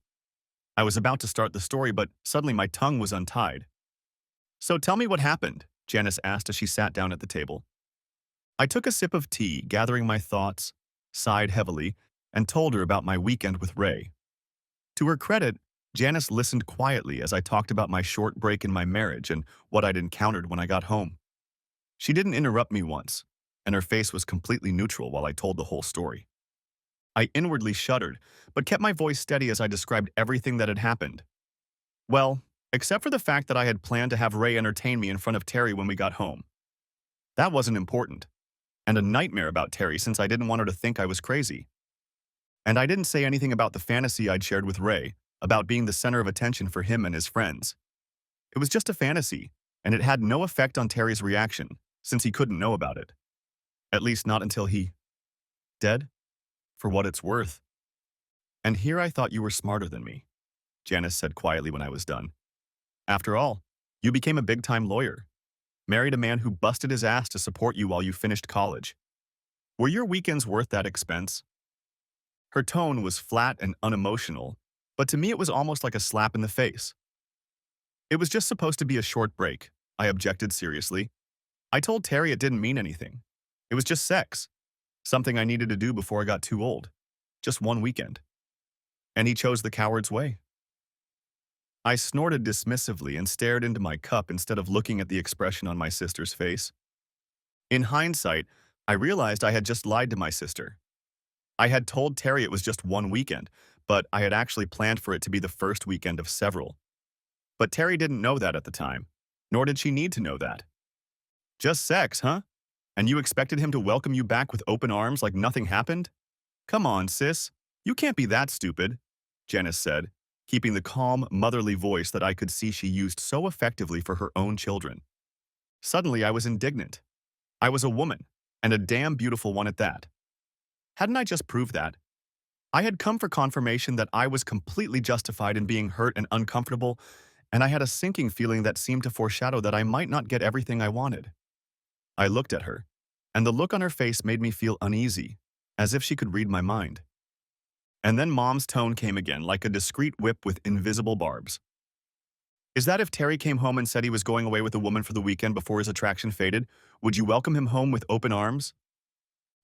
I was about to start the story, but suddenly my tongue was untied. So tell me what happened, Janice asked as she sat down at the table. I took a sip of tea, gathering my thoughts, sighed heavily, and told her about my weekend with Ray. To her credit, Janice listened quietly as I talked about my short break in my marriage and what I'd encountered when I got home. She didn't interrupt me once, and her face was completely neutral while I told the whole story. I inwardly shuddered, but kept my voice steady as I described everything that had happened. Well, except for the fact that I had planned to have Ray entertain me in front of Terry when we got home. That wasn't important, and a nightmare about Terry since I didn't want her to think I was crazy. And I didn't say anything about the fantasy I'd shared with Ray, about being the center of attention for him and his friends. It was just a fantasy, and it had no effect on Terry's reaction, since he couldn't know about it. At least not until he... Dead? For what it's worth. And here I thought you were smarter than me, Janice said quietly when I was done. After all, you became a big-time lawyer. Married a man who busted his ass to support you while you finished college. Were your weekends worth that expense? Her tone was flat and unemotional, but to me it was almost like a slap in the face. It was just supposed to be a short break, I objected seriously. I told Terry it didn't mean anything. It was just sex. Something I needed to do before I got too old. Just one weekend. And he chose the coward's way. I snorted dismissively and stared into my cup instead of looking at the expression on my sister's face. In hindsight, I realized I had just lied to my sister. I had told Terry it was just one weekend, but I had actually planned for it to be the first weekend of several. But Terry didn't know that at the time, nor did she need to know that. Just sex, huh? And you expected him to welcome you back with open arms like nothing happened? Come on, sis. You can't be that stupid, Janice said, keeping the calm, motherly voice that I could see she used so effectively for her own children. Suddenly, I was indignant. I was a woman. and a damn beautiful one at that. Hadn't I just proved that? I had come for confirmation that I was completely justified in being hurt and uncomfortable, and I had a sinking feeling that seemed to foreshadow that I might not get everything I wanted. I looked at her, and the look on her face made me feel uneasy, as if she could read my mind. And then Mom's tone came again, like a discreet whip with invisible barbs. Is that if Terry came home and said he was going away with a woman for the weekend before his attraction faded, would you welcome him home with open arms?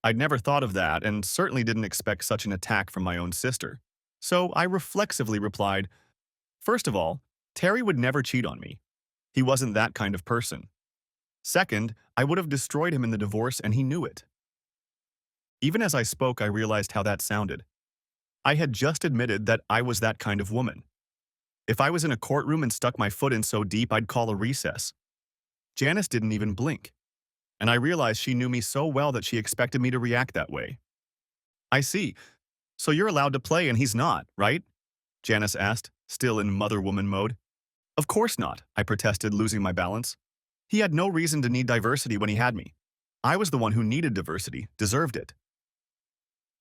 I'd never thought of that and certainly didn't expect such an attack from my own sister. So I reflexively replied, first of all, Terry would never cheat on me. He wasn't that kind of person. Second, I would have destroyed him in the divorce and he knew it. Even as I spoke, I realized how that sounded. I had just admitted that I was that kind of woman. If I was in a courtroom and stuck my foot in so deep, I'd call a recess. Janice didn't even blink, and I realized she knew me so well that she expected me to react that way. I see. So you're allowed to play and he's not, right? Janice asked, still in mother-woman mode. Of course not, I protested, losing my balance. He had no reason to need diversity when he had me. I was the one who needed diversity, deserved it.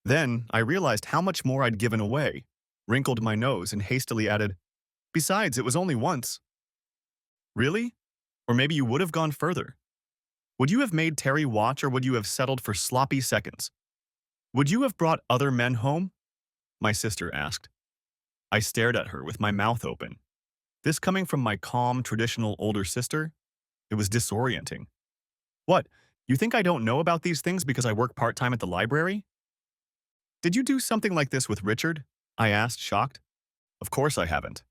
Then I realized how much more I'd given away, wrinkled my nose, and hastily added, besides, it was only once. Really? Or maybe you would have gone further. Would you have made Terry watch, or would you have settled for sloppy seconds? Would you have brought other men home? My sister asked. I stared at her with my mouth open. This coming from my calm, traditional older sister? It was disorienting. What, you think I don't know about these things because I work part-time at the library? Did you do something like this with Richard? I asked, shocked. Of course I haven't.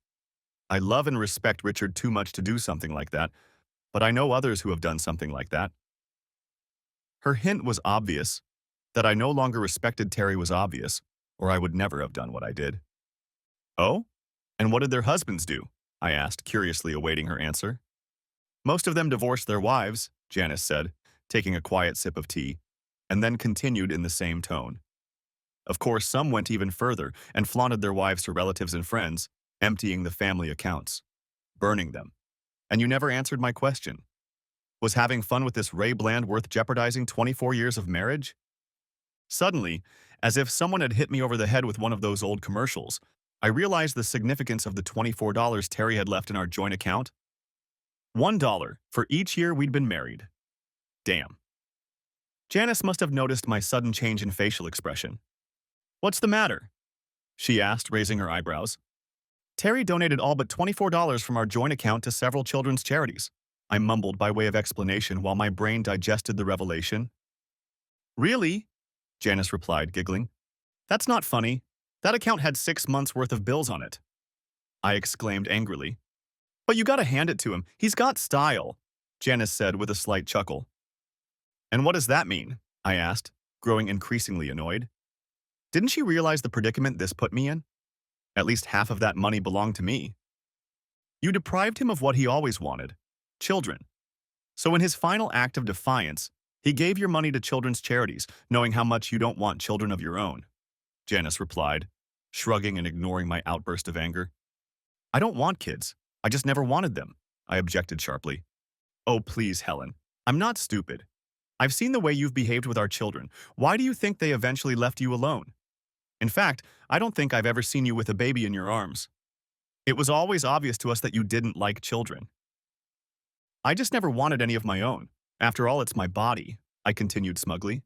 I love and respect Richard too much to do something like that, but I know others who have done something like that. Her hint was obvious. That I no longer respected Terry was obvious, or I would never have done what I did. Oh? And what did their husbands do? I asked, curiously awaiting her answer. Most of them divorced their wives, Janice said, taking a quiet sip of tea, and then continued in the same tone. Of course, some went even further and flaunted their wives to relatives and friends, emptying the family accounts, burning them. And you never answered my question. Was having fun with this Ray Bland worth jeopardizing 24 years of marriage? Suddenly, as if someone had hit me over the head with one of those old commercials, I realized the significance of the $24 Terry had left in our joint account. $1 for each year we'd been married. Damn. Janice must have noticed my sudden change in facial expression. What's the matter? She asked, raising her eyebrows. Terry donated all but $24 from our joint account to several children's charities. I mumbled by way of explanation while my brain digested the revelation. Really? Janice replied, giggling. That's not funny. That account had 6 months' worth of bills on it. I exclaimed angrily. But you gotta hand it to him. He's got style, Janice said with a slight chuckle. And what does that mean? I asked, growing increasingly annoyed. Didn't she realize the predicament this put me in? At least half of that money belonged to me. You deprived him of what he always wanted, children. So in his final act of defiance, he gave your money to children's charities, knowing how much you don't want children of your own, Janice replied, shrugging and ignoring my outburst of anger. I don't want kids. I just never wanted them, I objected sharply. Oh, please, Helen. I'm not stupid. I've seen the way you've behaved with our children. Why do you think they eventually left you alone? In fact, I don't think I've ever seen you with a baby in your arms. It was always obvious to us that you didn't like children. I just never wanted any of my own. After all, it's my body, I continued smugly.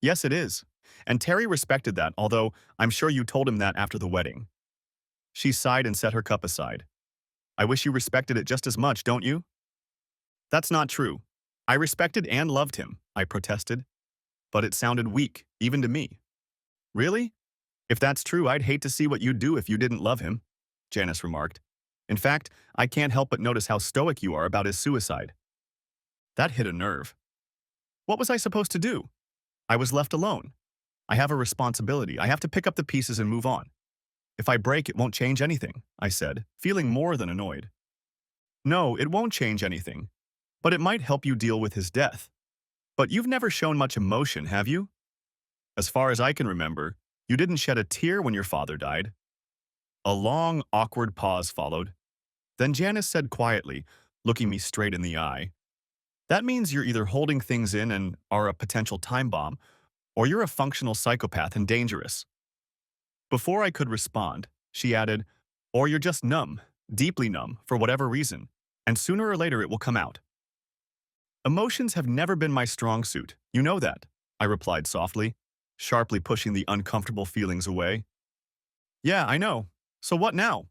Yes, it is. And Terry respected that, although I'm sure you told him that after the wedding. She sighed and set her cup aside. I wish you respected it just as much, don't you? That's not true. I respected and loved him, I protested. But it sounded weak, even to me. Really? If that's true, I'd hate to see what you'd do if you didn't love him, Janice remarked. In fact, I can't help but notice how stoic you are about his suicide. That hit a nerve. What was I supposed to do? I was left alone. I have a responsibility. I have to pick up the pieces and move on. If I break, it won't change anything, I said, feeling more than annoyed. No, it won't change anything. But it might help you deal with his death. But you've never shown much emotion, have you? As far as I can remember, you didn't shed a tear when your father died. A long, awkward pause followed. Then Janice said quietly, looking me straight in the eye, That means you're either holding things in and are a potential time bomb, or you're a functional psychopath and dangerous. Before I could respond, she added, or you're just numb, deeply numb, for whatever reason, and sooner or later it will come out. Emotions have never been my strong suit. You know that, I replied softly, sharply pushing the uncomfortable feelings away. Yeah, I know. So what now?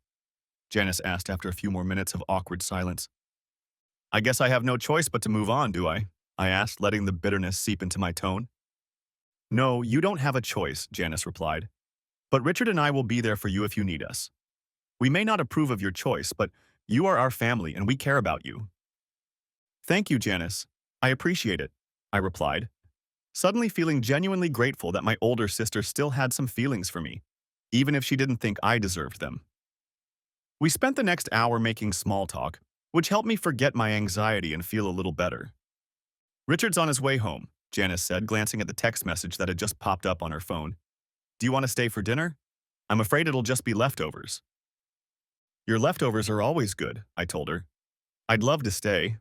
Janice asked after a few more minutes of awkward silence. I guess I have no choice but to move on, do I? I asked, letting the bitterness seep into my tone. No, you don't have a choice, Janice replied. But Richard and I will be there for you if you need us. We may not approve of your choice, but you are our family and we care about you. Thank you, Janice. I appreciate it, I replied, suddenly feeling genuinely grateful that my older sister still had some feelings for me, even if she didn't think I deserved them. We spent the next hour making small talk, which helped me forget my anxiety and feel a little better. Richard's on his way home, Janice said, glancing at the text message that had just popped up on her phone. Do you want to stay for dinner? I'm afraid it'll just be leftovers. Your leftovers are always good, I told her. I'd love to stay.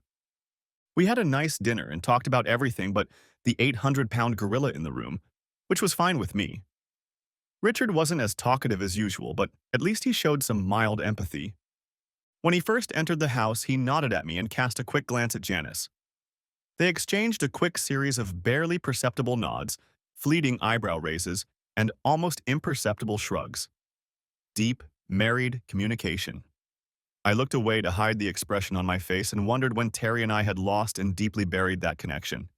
We had a nice dinner and talked about everything but the 800-pound gorilla in the room, which was fine with me. Richard wasn't as talkative as usual, but at least he showed some mild empathy. When he first entered the house, he nodded at me and cast a quick glance at Janice. They exchanged a quick series of barely perceptible nods, fleeting eyebrow raises, and almost imperceptible shrugs. Deep, married communication. I looked away to hide the expression on my face and wondered when Terry and I had lost and deeply buried that connection.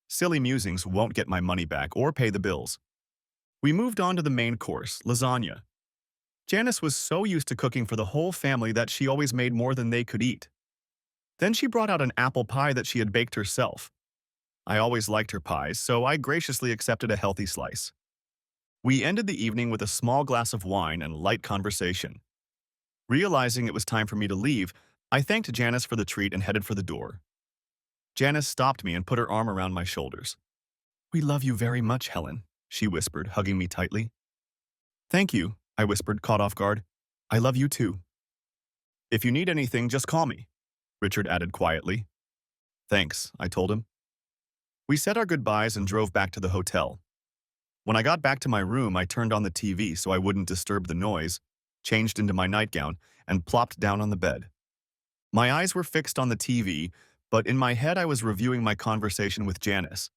Silly musings won't get my money back or pay the bills. We moved on to the main course, lasagna. Janice was so used to cooking for the whole family that she always made more than they could eat. Then she brought out an apple pie that she had baked herself. I always liked her pies, so I graciously accepted a healthy slice. We ended the evening with a small glass of wine and light conversation. Realizing it was time for me to leave, I thanked Janice for the treat and headed for the door. Janice stopped me and put her arm around my shoulders. We love you very much, Helen, she whispered, hugging me tightly. Thank you, I whispered, caught off guard. I love you too. If you need anything, just call me, Richard added quietly. Thanks, I told him. We said our goodbyes and drove back to the hotel. When I got back to my room, I turned on the TV so I wouldn't disturb the noise, changed into my nightgown, and plopped down on the bed. My eyes were fixed on the TV, but in my head I was reviewing my conversation with Janice.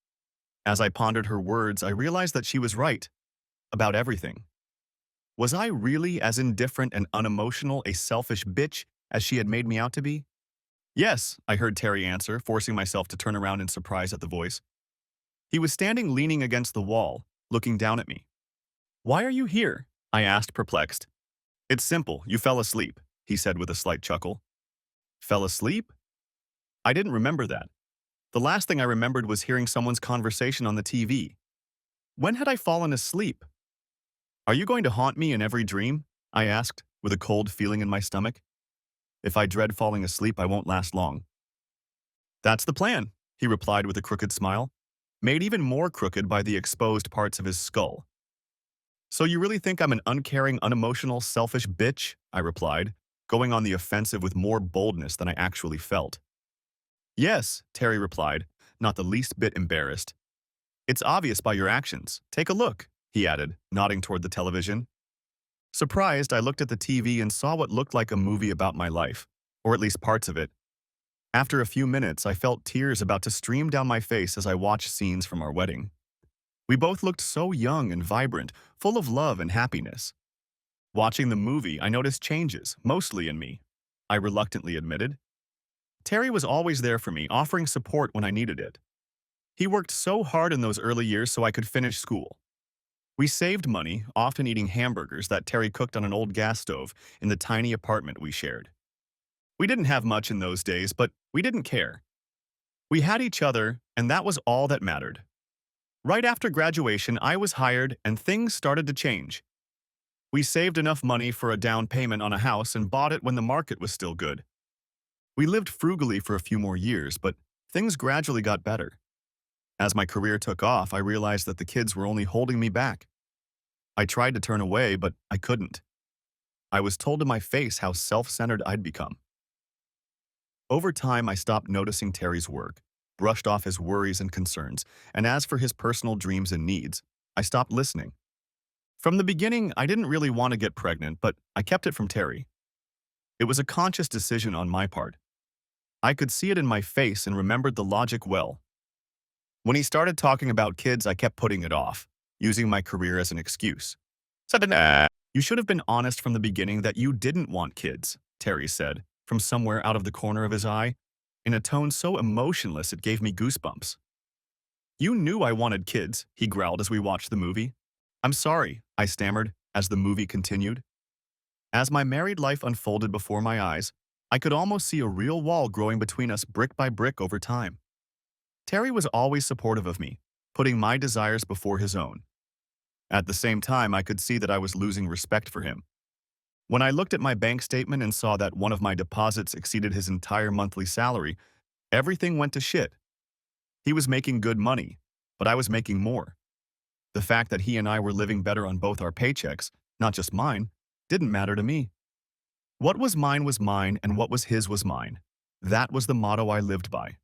As I pondered her words, I realized that she was right about everything. Was I really as indifferent and unemotional a selfish bitch as she had made me out to be? Yes, I heard Terry answer, forcing myself to turn around in surprise at the voice. He was standing leaning against the wall, looking down at me. Why are you here? I asked, perplexed. It's simple, you fell asleep, he said with a slight chuckle. Fell asleep? I didn't remember that. The last thing I remembered was hearing someone's conversation on the TV. When had I fallen asleep? Are you going to haunt me in every dream? I asked, with a cold feeling in my stomach. If I dread falling asleep, I won't last long. That's the plan, he replied with a crooked smile, made even more crooked by the exposed parts of his skull. So you really think I'm an uncaring, unemotional, selfish bitch? I replied, going on the offensive with more boldness than I actually felt. Yes, Terry replied, not the least bit embarrassed. It's obvious by your actions. Take a look, he added, nodding toward the television. Surprised, I looked at the TV and saw what looked like a movie about my life, or at least parts of it. After a few minutes, I felt tears about to stream down my face as I watched scenes from our wedding. We both looked so young and vibrant, full of love and happiness. Watching the movie, I noticed changes, mostly in me, I reluctantly admitted. Terry was always there for me, offering support when I needed it. He worked so hard in those early years so I could finish school. We saved money, often eating hamburgers that Terry cooked on an old gas stove in the tiny apartment we shared. We didn't have much in those days, but we didn't care. We had each other, and that was all that mattered. Right after graduation, I was hired, and things started to change. We saved enough money for a down payment on a house and bought it when the market was still good. We lived frugally for a few more years, but things gradually got better. As my career took off, I realized that the kids were only holding me back. I tried to turn away, but I couldn't. I was told to my face how self-centered I'd become. Over time, I stopped noticing Terry's work, brushed off his worries and concerns, and as for his personal dreams and needs, I stopped listening. From the beginning, I didn't really want to get pregnant, but I kept it from Terry. It was a conscious decision on my part. I could see it in my face and remembered the logic well. When he started talking about kids, I kept putting it off, using my career as an excuse. You should have been honest from the beginning that you didn't want kids, Terry said, from somewhere out of the corner of his eye, in a tone so emotionless it gave me goosebumps. You knew I wanted kids, he growled as we watched the movie. I'm sorry, I stammered as the movie continued. As my married life unfolded before my eyes, I could almost see a real wall growing between us brick by brick over time. Terry was always supportive of me, putting my desires before his own. At the same time, I could see that I was losing respect for him. When I looked at my bank statement and saw that one of my deposits exceeded his entire monthly salary, everything went to shit. He was making good money, but I was making more. The fact that he and I were living better on both our paychecks, not just mine, didn't matter to me. What was mine, and what was mine. That was the motto I lived by.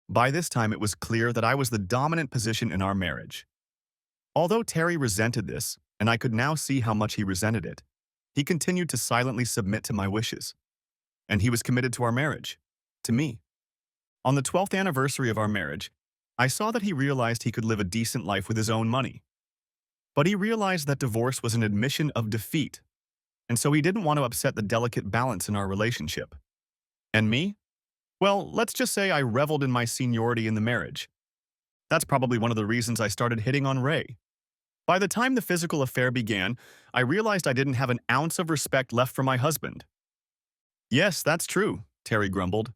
By this time, it was clear that I was the dominant position in our marriage. Although Terry resented this, and I could now see how much he resented it, he continued to silently submit to my wishes. And he was committed to our marriage. To me. On the 12th anniversary of our marriage, I saw that he realized he could live a decent life with his own money. But he realized that divorce was an admission of defeat, and so he didn't want to upset the delicate balance in our relationship. And me? Well, let's just say I reveled in my seniority in the marriage. That's probably one of the reasons I started hitting on Ray. By the time the physical affair began, I realized I didn't have an ounce of respect left for my husband. Yes, that's true, Terry grumbled.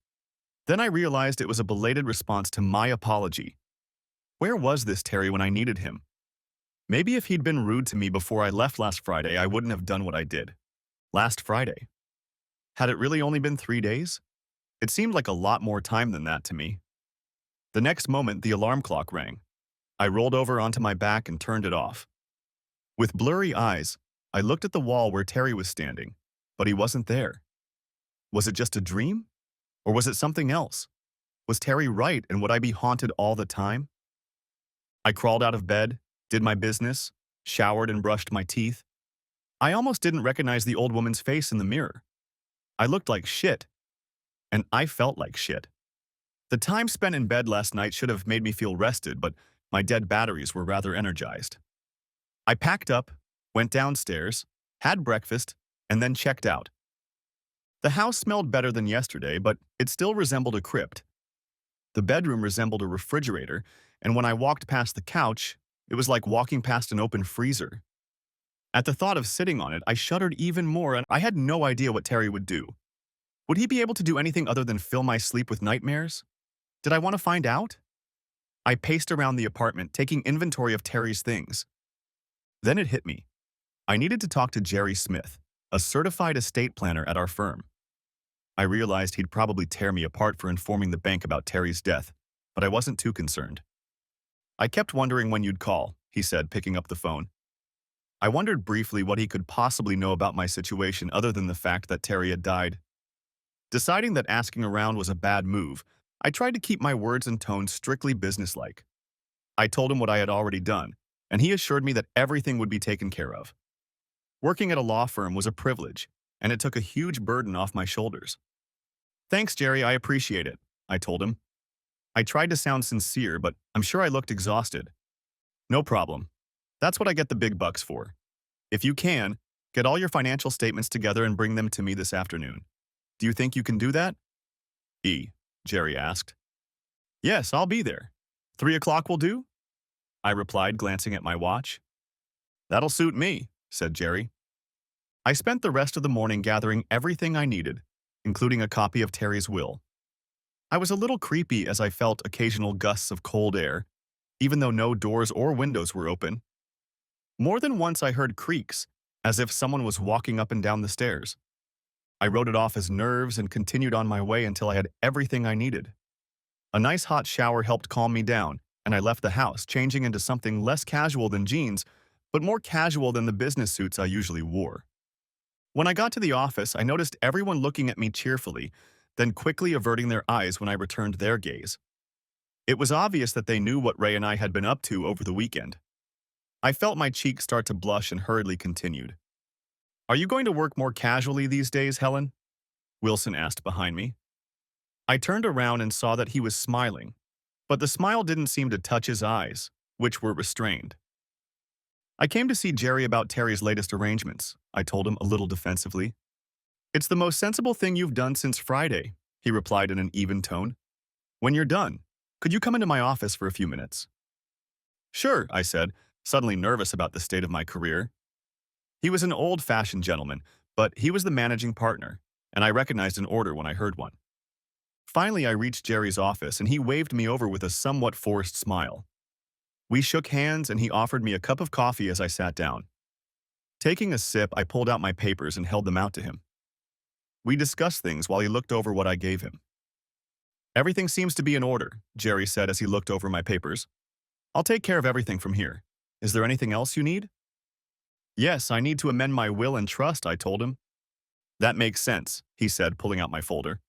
Then I realized it was a belated response to my apology. Where was this Terry when I needed him? Maybe if he'd been rude to me before I left last Friday, I wouldn't have done what I did. Last Friday. Had it really only been 3 days? It seemed like a lot more time than that to me. The next moment, the alarm clock rang. I rolled over onto my back and turned it off. With blurry eyes, I looked at the wall where Terry was standing, but he wasn't there. Was it just a dream? Or was it something else? Was Terry right, and would I be haunted all the time? I crawled out of bed, did my business, showered and brushed my teeth. I almost didn't recognize the old woman's face in the mirror. I looked like shit, and I felt like shit. The time spent in bed last night should have made me feel rested, but my dead batteries were rather energized. I packed up, went downstairs, had breakfast, and then checked out. The house smelled better than yesterday, but it still resembled a crypt. The bedroom resembled a refrigerator, and when I walked past the couch, it was like walking past an open freezer. At the thought of sitting on it, I shuddered even more, and I had no idea what Terry would do. Would he be able to do anything other than fill my sleep with nightmares? Did I want to find out? I paced around the apartment, taking inventory of Terry's things. Then it hit me. I needed to talk to Jerry Smith, a certified estate planner at our firm. I realized he'd probably tear me apart for informing the bank about Terry's death, but I wasn't too concerned. I kept wondering when you'd call, he said, picking up the phone. I wondered briefly what he could possibly know about my situation other than the fact that Terry had died. Deciding that asking around was a bad move, I tried to keep my words and tone strictly businesslike. I told him what I had already done, and he assured me that everything would be taken care of. Working at a law firm was a privilege, and it took a huge burden off my shoulders. Thanks, Jerry, I appreciate it, I told him. I tried to sound sincere, but I'm sure I looked exhausted. No problem. That's what I get the big bucks for. If you can, get all your financial statements together and bring them to me this afternoon. Do you think you can do that? Jerry asked. Yes, I'll be there. 3 o'clock will do? I replied, glancing at my watch. That'll suit me, said Jerry. I spent the rest of the morning gathering everything I needed, including a copy of Terry's will. I was a little creepy as I felt occasional gusts of cold air, even though no doors or windows were open. More than once I heard creaks, as if someone was walking up and down the stairs. I wrote it off as nerves and continued on my way until I had everything I needed. A nice hot shower helped calm me down, and I left the house, changing into something less casual than jeans, but more casual than the business suits I usually wore. When I got to the office, I noticed everyone looking at me cheerfully, then quickly averting their eyes when I returned their gaze. It was obvious that they knew what Ray and I had been up to over the weekend. I felt my cheeks start to blush and hurriedly continued. Are you going to work more casually these days, Helen? Wilson asked behind me. I turned around and saw that he was smiling, but the smile didn't seem to touch his eyes, which were restrained. I came to see Jerry about Terry's latest arrangements, I told him a little defensively. It's the most sensible thing you've done since Friday, he replied in an even tone. When you're done, could you come into my office for a few minutes? Sure, I said, suddenly nervous about the state of my career. He was an old-fashioned gentleman, but he was the managing partner, and I recognized an order when I heard one. Finally, I reached Jerry's office, and he waved me over with a somewhat forced smile. We shook hands, and he offered me a cup of coffee as I sat down. Taking a sip, I pulled out my papers and held them out to him. We discussed things while he looked over what I gave him. Everything seems to be in order, Jerry said as he looked over my papers. I'll take care of everything from here. Is there anything else you need? Yes, I need to amend my will and trust, I told him. That makes sense, he said, pulling out my folder.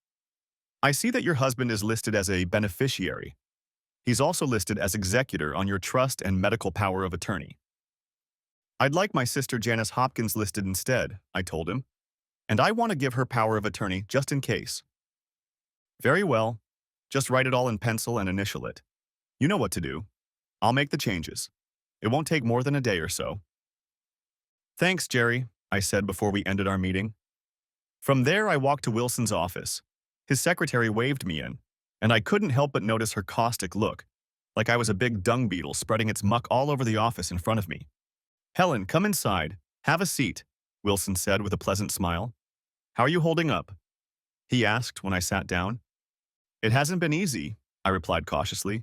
I see that your husband is listed as a beneficiary. He's also listed as executor on your trust and medical power of attorney. I'd like my sister Janice Hopkins listed instead, I told him, and I want to give her power of attorney just in case. Very well. Just write it all in pencil and initial it. You know what to do. I'll make the changes. It won't take more than a day or so. Thanks, Jerry, I said before we ended our meeting. From there, I walked to Wilson's office. His secretary waved me in, and I couldn't help but notice her caustic look, like I was a big dung beetle spreading its muck all over the office in front of me. Helen, come inside. Have a seat, Wilson said with a pleasant smile. How are you holding up? He asked when I sat down. It hasn't been easy, I replied cautiously.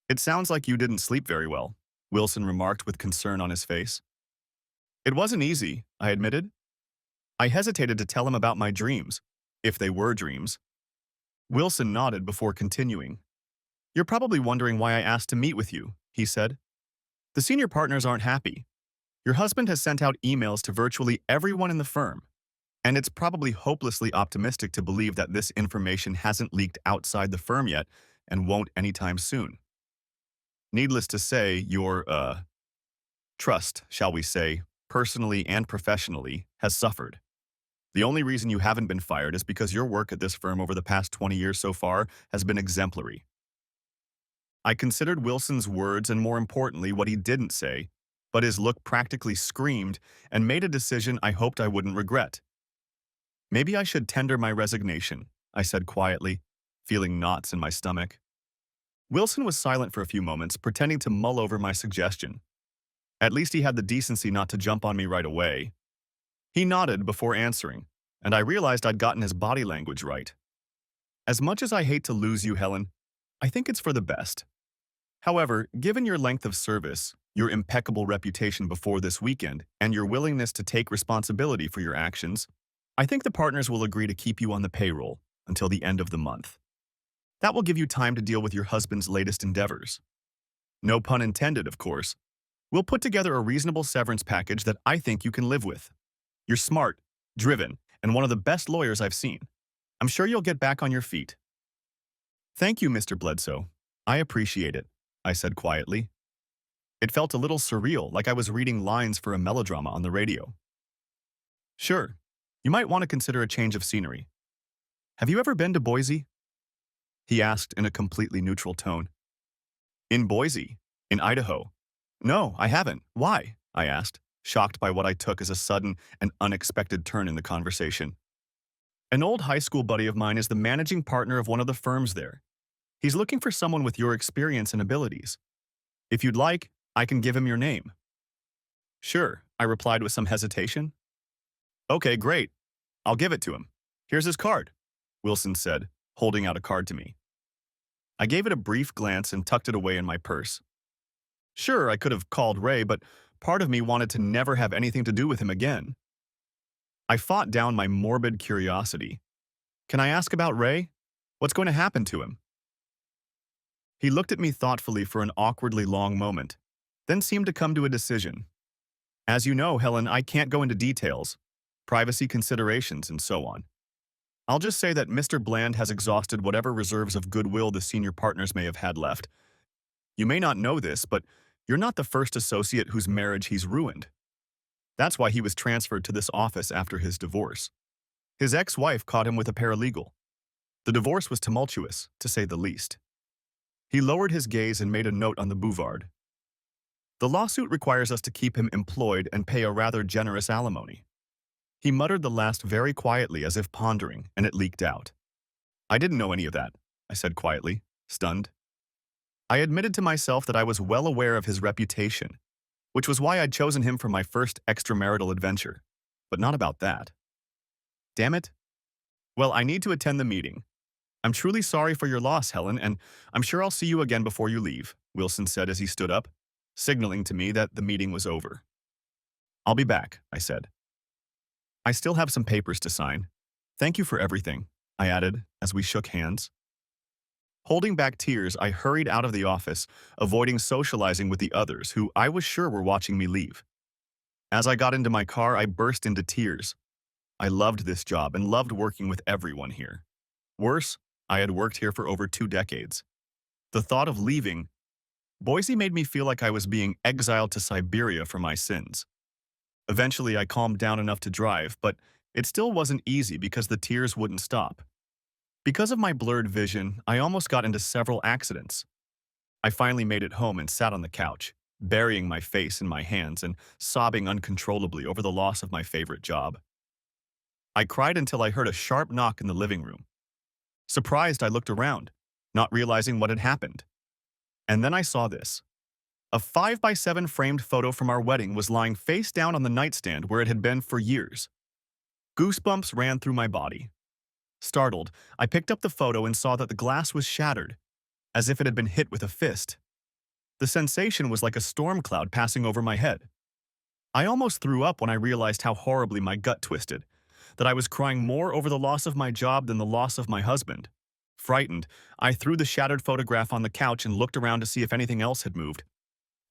It sounds like you didn't sleep very well, Wilson remarked with concern on his face. It wasn't easy, I admitted. I hesitated to tell him about my dreams, if they were dreams. Wilson nodded before continuing. You're probably wondering why I asked to meet with you, he said. The senior partners aren't happy. Your husband has sent out emails to virtually everyone in the firm, and it's probably hopelessly optimistic to believe that this information hasn't leaked outside the firm yet and won't anytime soon. Needless to say, your, trust, shall we say, personally and professionally, has suffered. The only reason you haven't been fired is because your work at this firm over the past 20 years so far has been exemplary. I considered Wilson's words and, more importantly, what he didn't say, but his look practically screamed and made a decision I hoped I wouldn't regret. Maybe I should tender my resignation, I said quietly, feeling knots in my stomach. Wilson was silent for a few moments, pretending to mull over my suggestion. At least he had the decency not to jump on me right away. He nodded before answering, and I realized I'd gotten his body language right. As much as I hate to lose you, Helen, I think it's for the best. However, given your length of service, your impeccable reputation before this weekend, and your willingness to take responsibility for your actions, I think the partners will agree to keep you on the payroll until the end of the month. That will give you time to deal with your husband's latest endeavors. No pun intended, of course. We'll put together a reasonable severance package that I think you can live with. You're smart, driven, and one of the best lawyers I've seen. I'm sure you'll get back on your feet. Thank you, Mr. Bledsoe. I appreciate it, I said quietly. It felt a little surreal, like I was reading lines for a melodrama on the radio. Sure, you might want to consider a change of scenery. Have you ever been to Boise? He asked in a completely neutral tone. In Boise? In Idaho? No, I haven't. Why? I asked, shocked by what I took as a sudden and unexpected turn in the conversation. An old high school buddy of mine is the managing partner of one of the firms there. He's looking for someone with your experience and abilities. If you'd like, I can give him your name. Sure, I replied with some hesitation. Okay, great. I'll give it to him. Here's his card, Wilson said, holding out a card to me. I gave it a brief glance and tucked it away in my purse. Sure, I could have called Ray, but part of me wanted to never have anything to do with him again. I fought down my morbid curiosity. Can I ask about Ray? What's going to happen to him? He looked at me thoughtfully for an awkwardly long moment, then seemed to come to a decision. As you know, Helen, I can't go into details, privacy considerations, and so on. I'll just say that Mr. Bland has exhausted whatever reserves of goodwill the senior partners may have had left. You may not know this, but you're not the first associate whose marriage he's ruined. That's why he was transferred to this office after his divorce. His ex-wife caught him with a paralegal. The divorce was tumultuous, to say the least. He lowered his gaze and made a note on the bouvard. The lawsuit requires us to keep him employed and pay a rather generous alimony. He muttered the last very quietly as if pondering, and it leaked out. I didn't know any of that, I said quietly, stunned. I admitted to myself that I was well aware of his reputation, which was why I'd chosen him for my first extramarital adventure. But not about that. Damn it. Well, I need to attend the meeting. I'm truly sorry for your loss, Helen, and I'm sure I'll see you again before you leave, Wilson said as he stood up, signaling to me that the meeting was over. I'll be back, I said. I still have some papers to sign. Thank you for everything, I added as we shook hands. Holding back tears, I hurried out of the office, avoiding socializing with the others who I was sure were watching me leave. As I got into my car, I burst into tears. I loved this job and loved working with everyone here. Worse, I had worked here for over 2 decades. The thought of leaving Boise made me feel like I was being exiled to Siberia for my sins. Eventually, I calmed down enough to drive, but it still wasn't easy because the tears wouldn't stop. Because of my blurred vision, I almost got into several accidents. I finally made it home and sat on the couch, burying my face in my hands and sobbing uncontrollably over the loss of my favorite job. I cried until I heard a sharp knock in the living room. Surprised, I looked around, not realizing what had happened. And then I saw this. A 5x7 framed photo from our wedding was lying face down on the nightstand where it had been for years. Goosebumps ran through my body. Startled, I picked up the photo and saw that the glass was shattered, as if it had been hit with a fist. The sensation was like a storm cloud passing over my head. I almost threw up when I realized how horribly my gut twisted, that I was crying more over the loss of my job than the loss of my husband. Frightened, I threw the shattered photograph on the couch and looked around to see if anything else had moved.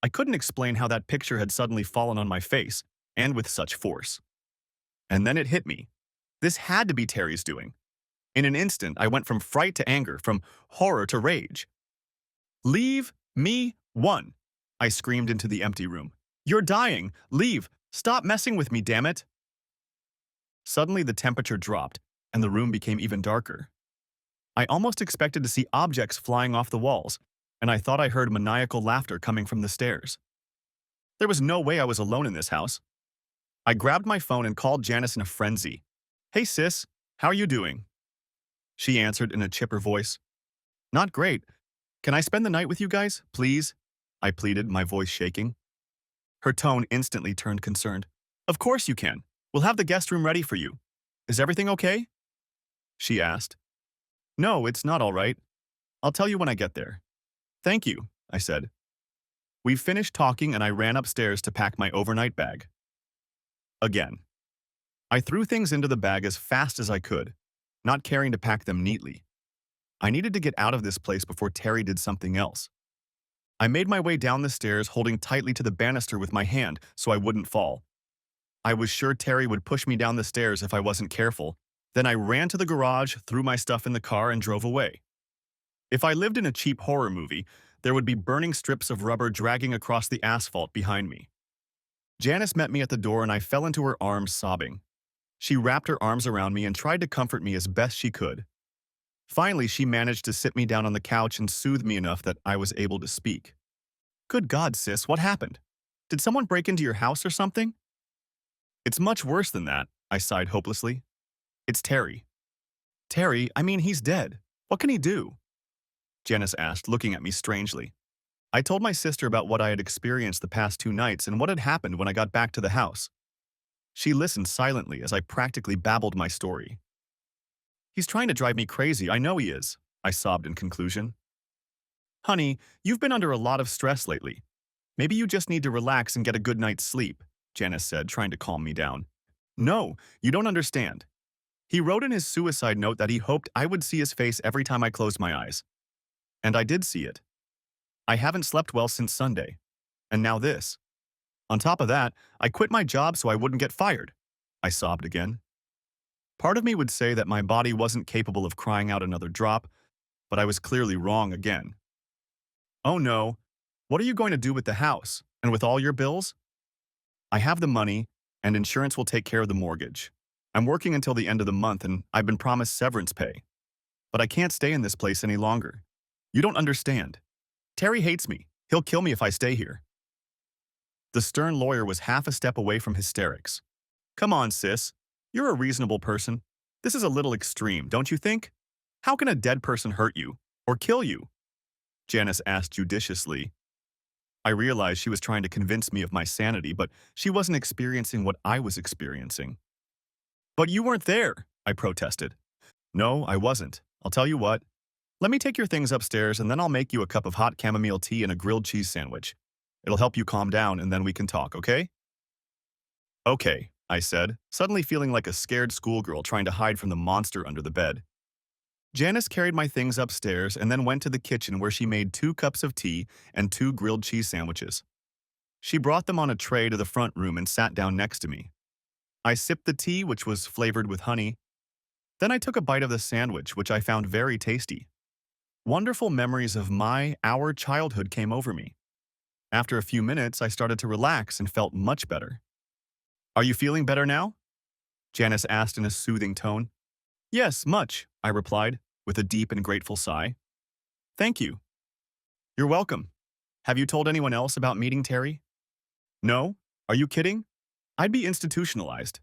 I couldn't explain how that picture had suddenly fallen on my face, and with such force. And then it hit me. This had to be Terry's doing. In an instant, I went from fright to anger, from horror to rage. "Leave me one!" I screamed into the empty room. "You're dying! Leave! Stop messing with me, damn it!" Suddenly, the temperature dropped, and the room became even darker. I almost expected to see objects flying off the walls, and I thought I heard maniacal laughter coming from the stairs. There was no way I was alone in this house. I grabbed my phone and called Janice in a frenzy. "Hey sis, how are you doing?" She answered in a chipper voice. "Not great. Can I spend the night with you guys, please?" I pleaded, my voice shaking. Her tone instantly turned concerned. "Of course you can. We'll have the guest room ready for you. Is everything okay?" She asked. "No, it's not all right. I'll tell you when I get there." "Thank you," I said. We finished talking and I ran upstairs to pack my overnight bag. Again. I threw things into the bag as fast as I could, not caring to pack them neatly. I needed to get out of this place before Terry did something else. I made my way down the stairs, holding tightly to the banister with my hand so I wouldn't fall. I was sure Terry would push me down the stairs if I wasn't careful. Then I ran to the garage, threw my stuff in the car, and drove away. If I lived in a cheap horror movie, there would be burning strips of rubber dragging across the asphalt behind me. Janice met me at the door and I fell into her arms sobbing. She wrapped her arms around me and tried to comfort me as best she could. Finally, she managed to sit me down on the couch and soothe me enough that I was able to speak. "Good God, sis, what happened? Did someone break into your house or something?" "It's much worse than that," I sighed hopelessly. "It's Terry." "Terry? I mean, he's dead. What can he do?" Janice asked, looking at me strangely. I told my sister about what I had experienced the past 2 nights and what had happened when I got back to the house. She listened silently as I practically babbled my story. "He's trying to drive me crazy, I know he is," I sobbed in conclusion. "Honey, you've been under a lot of stress lately. Maybe you just need to relax and get a good night's sleep," Janice said, trying to calm me down. "No, you don't understand. He wrote in his suicide note that he hoped I would see his face every time I closed my eyes. And I did see it. I haven't slept well since Sunday. And now this. On top of that, I quit my job so I wouldn't get fired." I sobbed again. Part of me would say that my body wasn't capable of crying out another drop, but I was clearly wrong again. Oh no, what are you going to do with the house? And with all your bills? I have the money, and insurance will take care of the mortgage. I'm working until the end of the month, and I've been promised severance pay. But I can't stay in this place any longer. You don't understand. Terry hates me. He'll kill me if I stay here. The stern lawyer was half a step away from hysterics. Come on, sis. You're a reasonable person. This is a little extreme, don't you think? How can a dead person hurt you or kill you? Janice asked judiciously. I realized she was trying to convince me of my sanity, but she wasn't experiencing what I was experiencing. But you weren't there, I protested. No, I wasn't. I'll tell you what. Let me take your things upstairs and then I'll make you a cup of hot chamomile tea and a grilled cheese sandwich. It'll help you calm down and then we can talk, okay? Okay, I said, suddenly feeling like a scared schoolgirl trying to hide from the monster under the bed. Janice carried my things upstairs and then went to the kitchen where she made 2 cups of tea and 2 grilled cheese sandwiches. She brought them on a tray to the front room and sat down next to me. I sipped the tea, which was flavored with honey. Then I took a bite of the sandwich, which I found very tasty. Wonderful memories of our childhood came over me. After a few minutes, I started to relax and felt much better. Are you feeling better now? Janice asked in a soothing tone. Yes, much, I replied, with a deep and grateful sigh. Thank you. You're welcome. Have you told anyone else about meeting Terry? No? Are you kidding? I'd be institutionalized.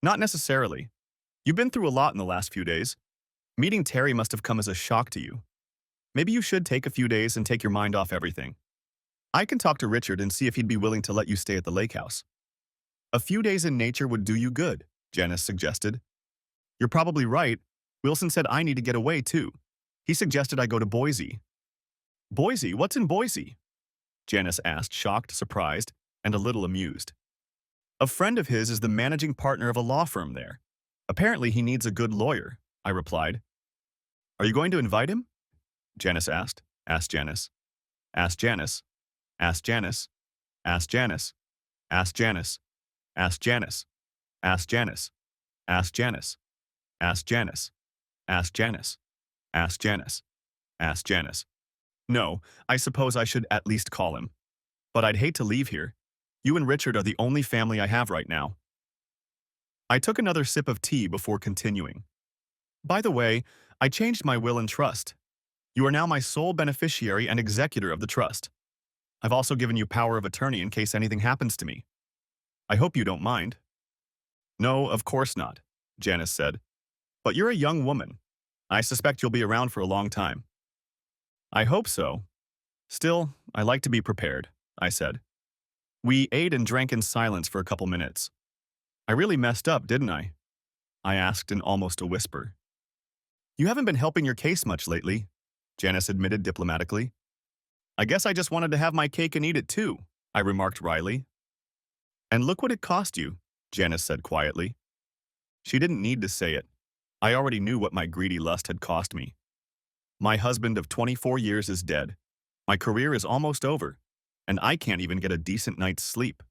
Not necessarily. You've been through a lot in the last few days. Meeting Terry must have come as a shock to you. Maybe you should take a few days and take your mind off everything. I can talk to Richard and see if he'd be willing to let you stay at the lake house. A few days in nature would do you good, Janice suggested. You're probably right. Wilson said I need to get away too. He suggested I go to Boise. Boise? What's in Boise? Janice asked, shocked, surprised, and a little amused. A friend of his is the managing partner of a law firm there. Apparently he needs a good lawyer, I replied. Are you going to invite him? Janice asked. Asked Janice. Asked Janice. Asked Janice. Asked Janice. Asked Janice. Asked Janice. Asked Janice. Asked Janice. Asked Janice. Asked Janice. Asked Janice. Asked Janice. No, I suppose I should at least call him. But I'd hate to leave here. You and Richard are the only family I have right now. I took another sip of tea before continuing. By the way, I changed my will and trust. You are now my sole beneficiary and executor of the trust. I've also given you power of attorney in case anything happens to me. I hope you don't mind. No, of course not, Janice said. But you're a young woman. I suspect you'll be around for a long time. I hope so. Still, I like to be prepared, I said. We ate and drank in silence for a couple minutes. I really messed up, didn't I? I asked in almost a whisper. You haven't been helping your case much lately, Janice admitted diplomatically. I guess I just wanted to have my cake and eat it too, I remarked wryly. And look what it cost you, Janice said quietly. She didn't need to say it. I already knew what my greedy lust had cost me. My husband of 24 years is dead. My career is almost over, and I can't even get a decent night's sleep.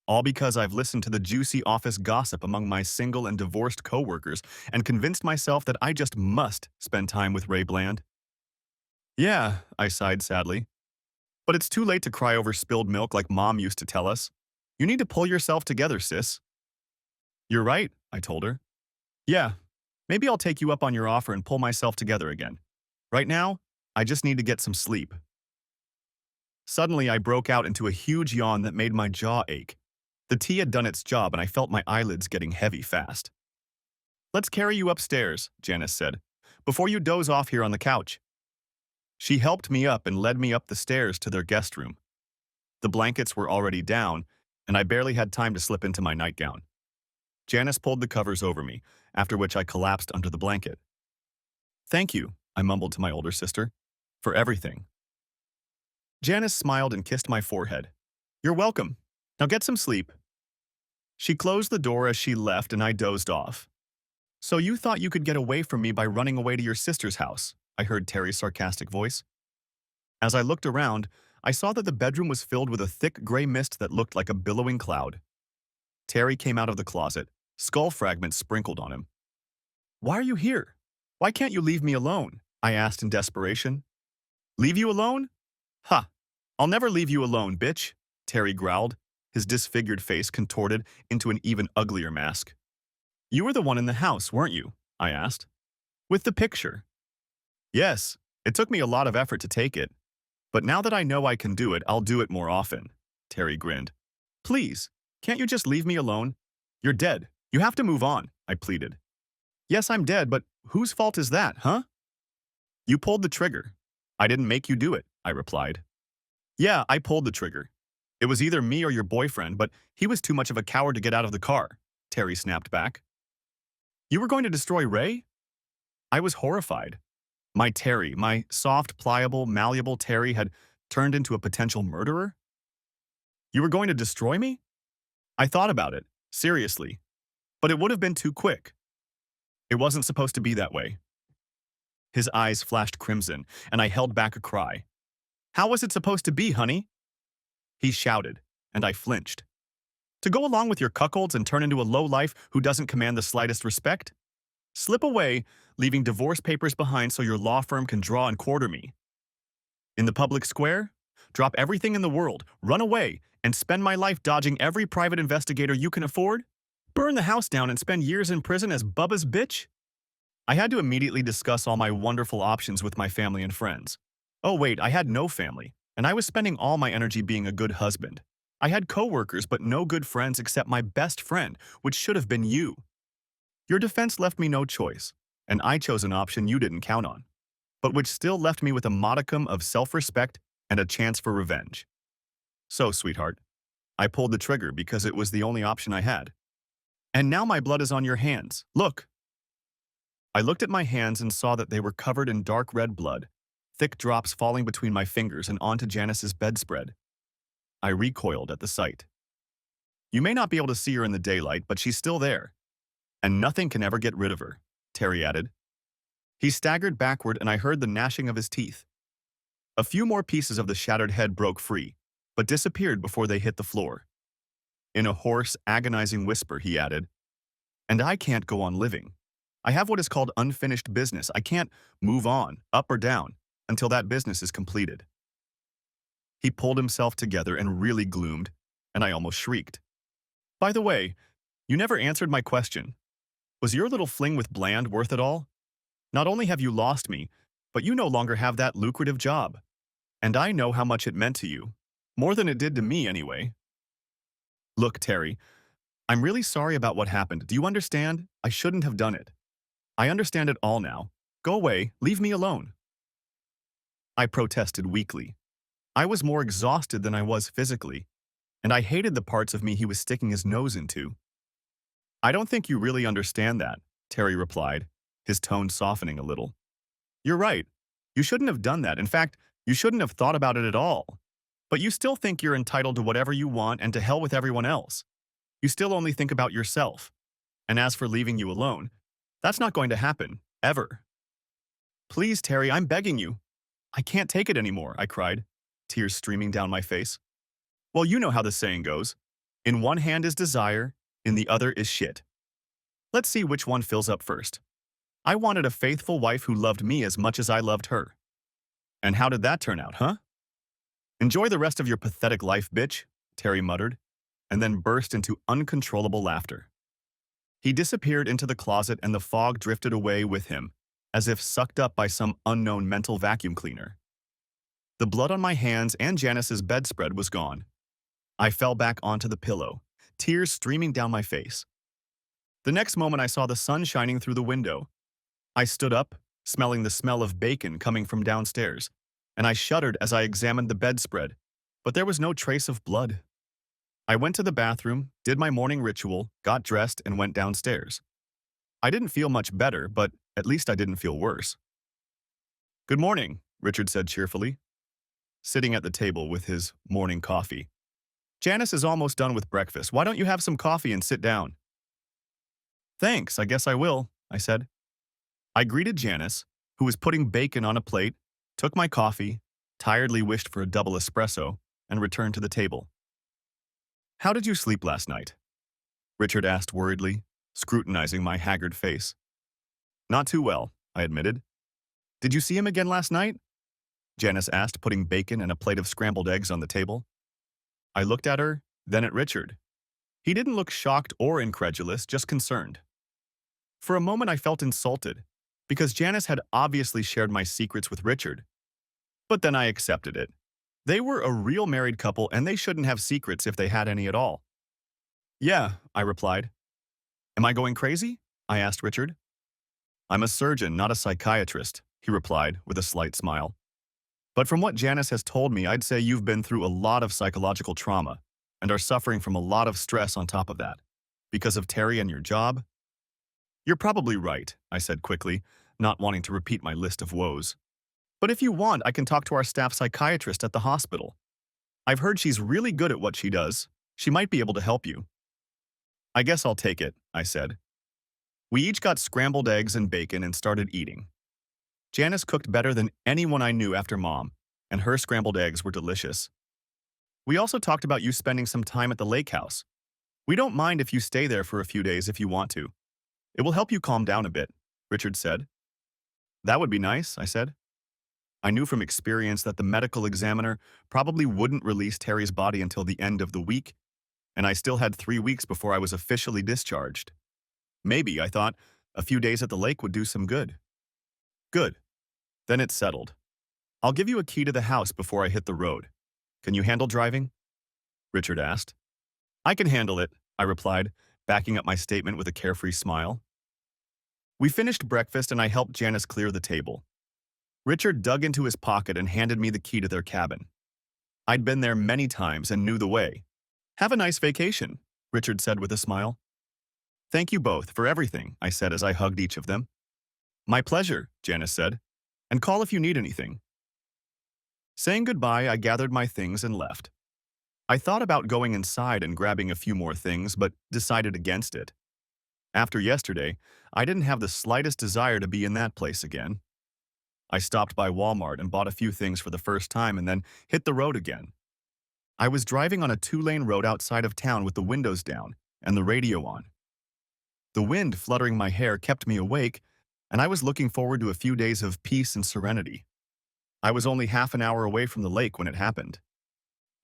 All because I've listened to the juicy office gossip among my single and divorced coworkers and convinced myself that I just must spend time with Ray Bland. Yeah, I sighed sadly. But it's too late to cry over spilled milk like Mom used to tell us. You need to pull yourself together, sis. You're right, I told her. Yeah, maybe I'll take you up on your offer and pull myself together again. Right now, I just need to get some sleep. Suddenly, I broke out into a huge yawn that made my jaw ache. The tea had done its job and I felt my eyelids getting heavy fast. Let's carry you upstairs, Janice said, before you doze off here on the couch. She helped me up and led me up the stairs to their guest room. The blankets were already down, and I barely had time to slip into my nightgown. Janice pulled the covers over me, after which I collapsed under the blanket. Thank you, I mumbled to my older sister, for everything. Janice smiled and kissed my forehead. You're welcome. Now get some sleep. She closed the door as she left and I dozed off. So you thought you could get away from me by running away to your sister's house, I heard Terry's sarcastic voice. As I looked around, I saw that the bedroom was filled with a thick gray mist that looked like a billowing cloud. Terry came out of the closet, skull fragments sprinkled on him. Why are you here? Why can't you leave me alone? I asked in desperation. Leave you alone? Ha! I'll never leave you alone, bitch, Terry growled, his disfigured face contorted into an even uglier mask. You were the one in the house, weren't you? I asked. With the picture. Yes, it took me a lot of effort to take it. But now that I know I can do it, I'll do it more often, Terry grinned. Please, can't you just leave me alone? You're dead. You have to move on, I pleaded. Yes, I'm dead, but whose fault is that, huh? You pulled the trigger. I didn't make you do it, I replied. Yeah, I pulled the trigger. It was either me or your boyfriend, but he was too much of a coward to get out of the car, Terry snapped back. You were going to destroy Ray? I was horrified. My Terry, my soft, pliable, malleable Terry had turned into a potential murderer? You were going to destroy me? I thought about it, seriously. But it would have been too quick. It wasn't supposed to be that way. His eyes flashed crimson, and I held back a cry. How was it supposed to be, honey? He shouted, and I flinched. To go along with your cuckolds and turn into a lowlife who doesn't command the slightest respect? Slip away, leaving divorce papers behind so your law firm can draw and quarter me. In the public square? Drop everything in the world, run away, and spend my life dodging every private investigator you can afford? Burn the house down and spend years in prison as Bubba's bitch? I had to immediately discuss all my wonderful options with my family and friends. Oh wait, I had no family, and I was spending all my energy being a good husband. I had coworkers but no good friends except my best friend, which should have been you. Your defense left me no choice, and I chose an option you didn't count on, but which still left me with a modicum of self-respect and a chance for revenge. So, sweetheart, I pulled the trigger because it was the only option I had. And now my blood is on your hands. Look. I looked at my hands and saw that they were covered in dark red blood, thick drops falling between my fingers and onto Janice's bedspread. I recoiled at the sight. You may not be able to see her in the daylight, but she's still there. And nothing can ever get rid of her, Terry added. He staggered backward and I heard the gnashing of his teeth. A few more pieces of the shattered head broke free, but disappeared before they hit the floor. In a hoarse, agonizing whisper, he added, And I can't go on living. I have what is called unfinished business. I can't move on, up or down, until that business is completed. He pulled himself together and really gloomed, and I almost shrieked. By the way, you never answered my question. Was your little fling with Bland worth it all? Not only have you lost me, but you no longer have that lucrative job. And I know how much it meant to you. More than it did to me, anyway. Look, Terry, I'm really sorry about what happened. Do you understand? I shouldn't have done it. I understand it all now. Go away, leave me alone. I protested weakly. I was more exhausted than I was physically, and I hated the parts of me he was sticking his nose into. I don't think you really understand that, Terry replied, his tone softening a little. You're right. You shouldn't have done that. In fact, you shouldn't have thought about it at all. But you still think you're entitled to whatever you want and to hell with everyone else. You still only think about yourself. And as for leaving you alone, that's not going to happen, ever. Please, Terry, I'm begging you. I can't take it anymore, I cried, tears streaming down my face. Well, you know how the saying goes. In one hand is desire, in the other is shit. Let's see which one fills up first. I wanted a faithful wife who loved me as much as I loved her. And how did that turn out, huh? Enjoy the rest of your pathetic life, bitch, Terry muttered, and then burst into uncontrollable laughter. He disappeared into the closet and the fog drifted away with him, as if sucked up by some unknown mental vacuum cleaner. The blood on my hands and Janice's bedspread was gone. I fell back onto the pillow, tears streaming down my face. The next moment I saw the sun shining through the window. I stood up, smelling the smell of bacon coming from downstairs, and I shuddered as I examined the bedspread, but there was no trace of blood. I went to the bathroom, did my morning ritual, got dressed, and went downstairs. I didn't feel much better, but at least I didn't feel worse. Good morning, Richard said cheerfully, sitting at the table with his morning coffee. Janice is almost done with breakfast. Why don't you have some coffee and sit down? Thanks, I guess I will, I said. I greeted Janice, who was putting bacon on a plate, took my coffee, tiredly wished for a double espresso, and returned to the table. How did you sleep last night? Richard asked worriedly, scrutinizing my haggard face. Not too well, I admitted. Did you see him again last night? Janice asked, putting bacon and a plate of scrambled eggs on the table. I looked at her, then at Richard. He didn't look shocked or incredulous, just concerned. For a moment I felt insulted, because Janice had obviously shared my secrets with Richard. But then I accepted it. They were a real married couple and they shouldn't have secrets if they had any at all. Yeah, I replied. Am I going crazy? I asked Richard. I'm a surgeon, not a psychiatrist, he replied with a slight smile. But from what Janice has told me, I'd say you've been through a lot of psychological trauma and are suffering from a lot of stress on top of that. Because of Terry and your job? You're probably right, I said quickly, not wanting to repeat my list of woes. But if you want, I can talk to our staff psychiatrist at the hospital. I've heard she's really good at what she does. She might be able to help you. I guess I'll take it, I said. We each got scrambled eggs and bacon and started eating. Janice cooked better than anyone I knew after Mom, and her scrambled eggs were delicious. We also talked about you spending some time at the lake house. We don't mind if you stay there for a few days if you want to. It will help you calm down a bit, Richard said. That would be nice, I said. I knew from experience that the medical examiner probably wouldn't release Terry's body until the end of the week, and I still had 3 weeks before I was officially discharged. Maybe, I thought, a few days at the lake would do some good. Good. Then it's settled. I'll give you a key to the house before I hit the road. Can you handle driving? Richard asked. I can handle it, I replied, backing up my statement with a carefree smile. We finished breakfast and I helped Janice clear the table. Richard dug into his pocket and handed me the key to their cabin. I'd been there many times and knew the way. Have a nice vacation, Richard said with a smile. Thank you both for everything, I said as I hugged each of them. My pleasure, Janice said, and call if you need anything. Saying goodbye, I gathered my things and left. I thought about going inside and grabbing a few more things, but decided against it. After yesterday, I didn't have the slightest desire to be in that place again. I stopped by Walmart and bought a few things for the first time and then hit the road again. I was driving on a 2-lane road outside of town with the windows down and the radio on. The wind fluttering my hair kept me awake, and I was looking forward to a few days of peace and serenity. I was only half an hour away from the lake when it happened.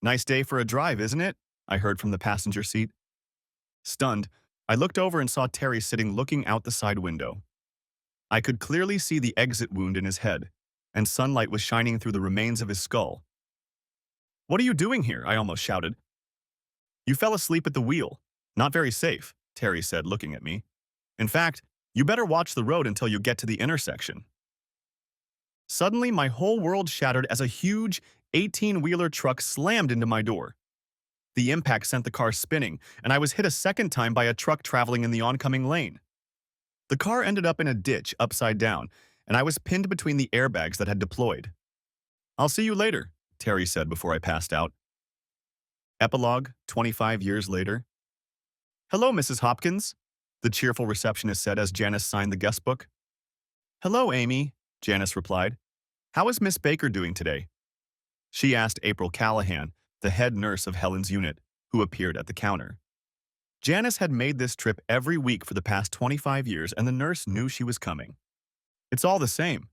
Nice day for a drive, isn't it? I heard from the passenger seat. Stunned, I looked over and saw Terry sitting looking out the side window. I could clearly see the exit wound in his head, and sunlight was shining through the remains of his skull. What are you doing here? I almost shouted. You fell asleep at the wheel. Not very safe, Terry said, looking at me. In fact, you better watch the road until you get to the intersection. Suddenly, my whole world shattered as a huge 18-wheeler truck slammed into my door. The impact sent the car spinning, and I was hit a second time by a truck traveling in the oncoming lane. The car ended up in a ditch upside down, and I was pinned between the airbags that had deployed. I'll see you later, Terry said before I passed out. Epilogue, 25 years later. Hello, Mrs. Hopkins, the cheerful receptionist said as Janice signed the guest book. Hello, Amy, Janice replied. How is Miss Baker doing today? She asked April Callahan, the head nurse of Helen's unit, who appeared at the counter. Janice had made this trip every week for the past 25 years, and the nurse knew she was coming. It's all the same.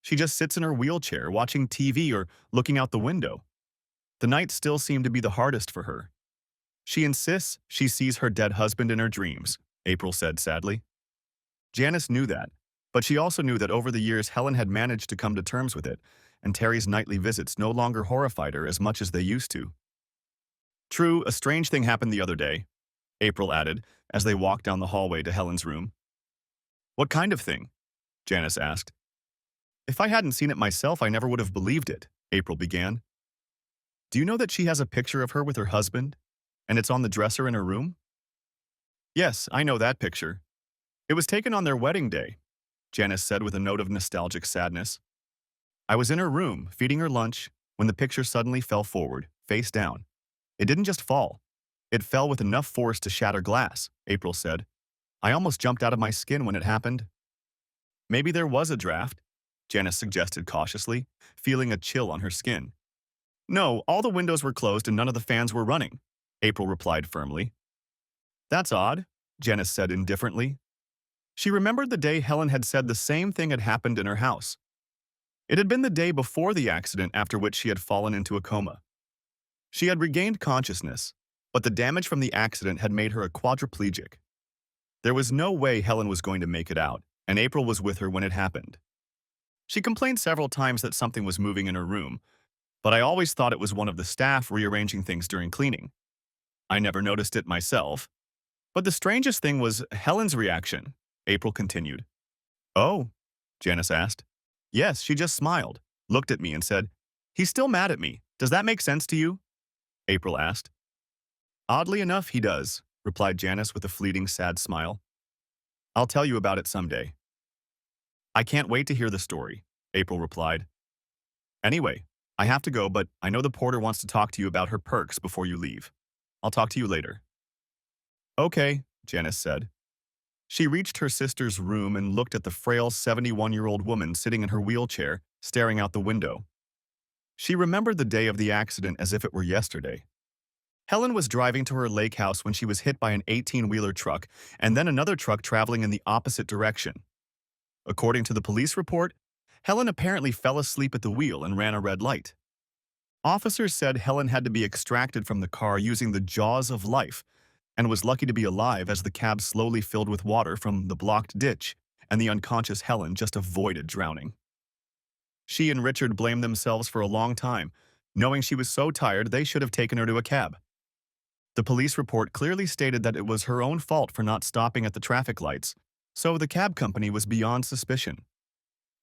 She just sits in her wheelchair watching TV or looking out the window. The nights still seem to be the hardest for her. She insists she sees her dead husband in her dreams, April said sadly. Janice knew that, but she also knew that over the years Helen had managed to come to terms with it, and Terry's nightly visits no longer horrified her as much as they used to. True, a strange thing happened the other day, April added, as they walked down the hallway to Helen's room. What kind of thing? Janice asked. If I hadn't seen it myself, I never would have believed it, April began. Do you know that she has a picture of her with her husband, and it's on the dresser in her room? Yes, I know that picture. It was taken on their wedding day, Janice said with a note of nostalgic sadness. I was in her room, feeding her lunch, when the picture suddenly fell forward, face down. It didn't just fall. It fell with enough force to shatter glass, April said. I almost jumped out of my skin when it happened. Maybe there was a draft, Janice suggested cautiously, feeling a chill on her skin. No, all the windows were closed and none of the fans were running, April replied firmly. That's odd, Janice said indifferently. She remembered the day Helen had said the same thing had happened in her house. It had been the day before the accident, after which she had fallen into a coma. She had regained consciousness, but the damage from the accident had made her a quadriplegic. There was no way Helen was going to make it out, and April was with her when it happened. She complained several times that something was moving in her room, but I always thought it was one of the staff rearranging things during cleaning. I never noticed it myself. But the strangest thing was Helen's reaction, April continued. Oh? Janice asked. Yes, she just smiled, looked at me and said, "He's still mad at me. Does that make sense to you?" April asked. Oddly enough, he does, replied Janice with a fleeting sad smile. I'll tell you about it someday. I can't wait to hear the story, April replied. Anyway, I have to go, but I know the porter wants to talk to you about her perks before you leave. I'll talk to you later. Okay, Janice said. She reached her sister's room and looked at the frail 71-year-old woman sitting in her wheelchair, staring out the window. She remembered the day of the accident as if it were yesterday. Helen was driving to her lake house when she was hit by an 18-wheeler truck and then another truck traveling in the opposite direction. According to the police report, Helen apparently fell asleep at the wheel and ran a red light. Officers said Helen had to be extracted from the car using the jaws of life and was lucky to be alive as the cab slowly filled with water from the blocked ditch and the unconscious Helen just avoided drowning. She and Richard blamed themselves for a long time, knowing she was so tired they should have taken her to a cab. The police report clearly stated that it was her own fault for not stopping at the traffic lights, so the cab company was beyond suspicion.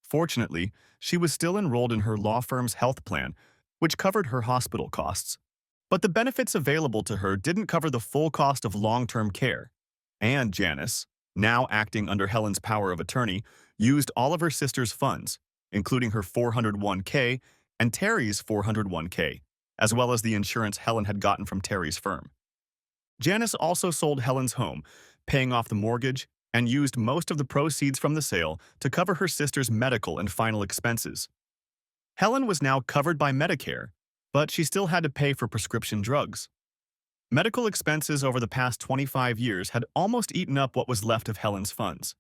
Fortunately, she was still enrolled in her law firm's health plan, which covered her hospital costs. But the benefits available to her didn't cover the full cost of long-term care. And Janice, now acting under Helen's power of attorney, used all of her sister's funds, including her 401k and Terry's 401k, as well as the insurance Helen had gotten from Terry's firm. Janice also sold Helen's home, paying off the mortgage, and used most of the proceeds from the sale to cover her sister's medical and final expenses. Helen was now covered by Medicare, but she still had to pay for prescription drugs. Medical expenses over the past 25 years had almost eaten up what was left of Helen's funds.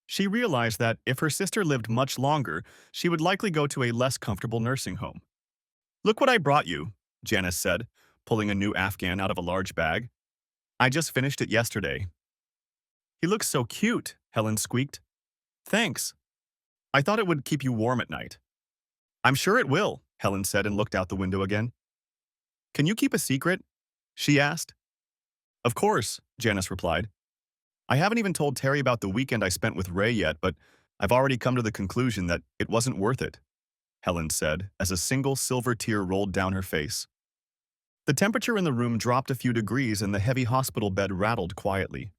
She realized that if her sister lived much longer, she would likely go to a less comfortable nursing home. "Look what I brought you," Janice said, pulling a new Afghan out of a large bag. "I just finished it yesterday." "He looks so cute," Helen squeaked. "Thanks. I thought it would keep you warm at night." "I'm sure it will," Helen said and looked out the window again. "Can you keep a secret?" she asked. "Of course," Janice replied. "I haven't even told Terry about the weekend I spent with Ray yet, but I've already come to the conclusion that it wasn't worth it," Helen said as a single silver tear rolled down her face. The temperature in the room dropped a few degrees and the heavy hospital bed rattled quietly.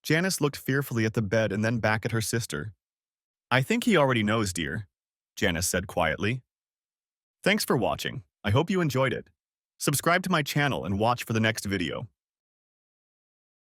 Janice looked fearfully at the bed and then back at her sister. "I think he already knows, dear," Janice said quietly. Thanks for watching. I hope you enjoyed it. Subscribe to my channel and watch for the next video.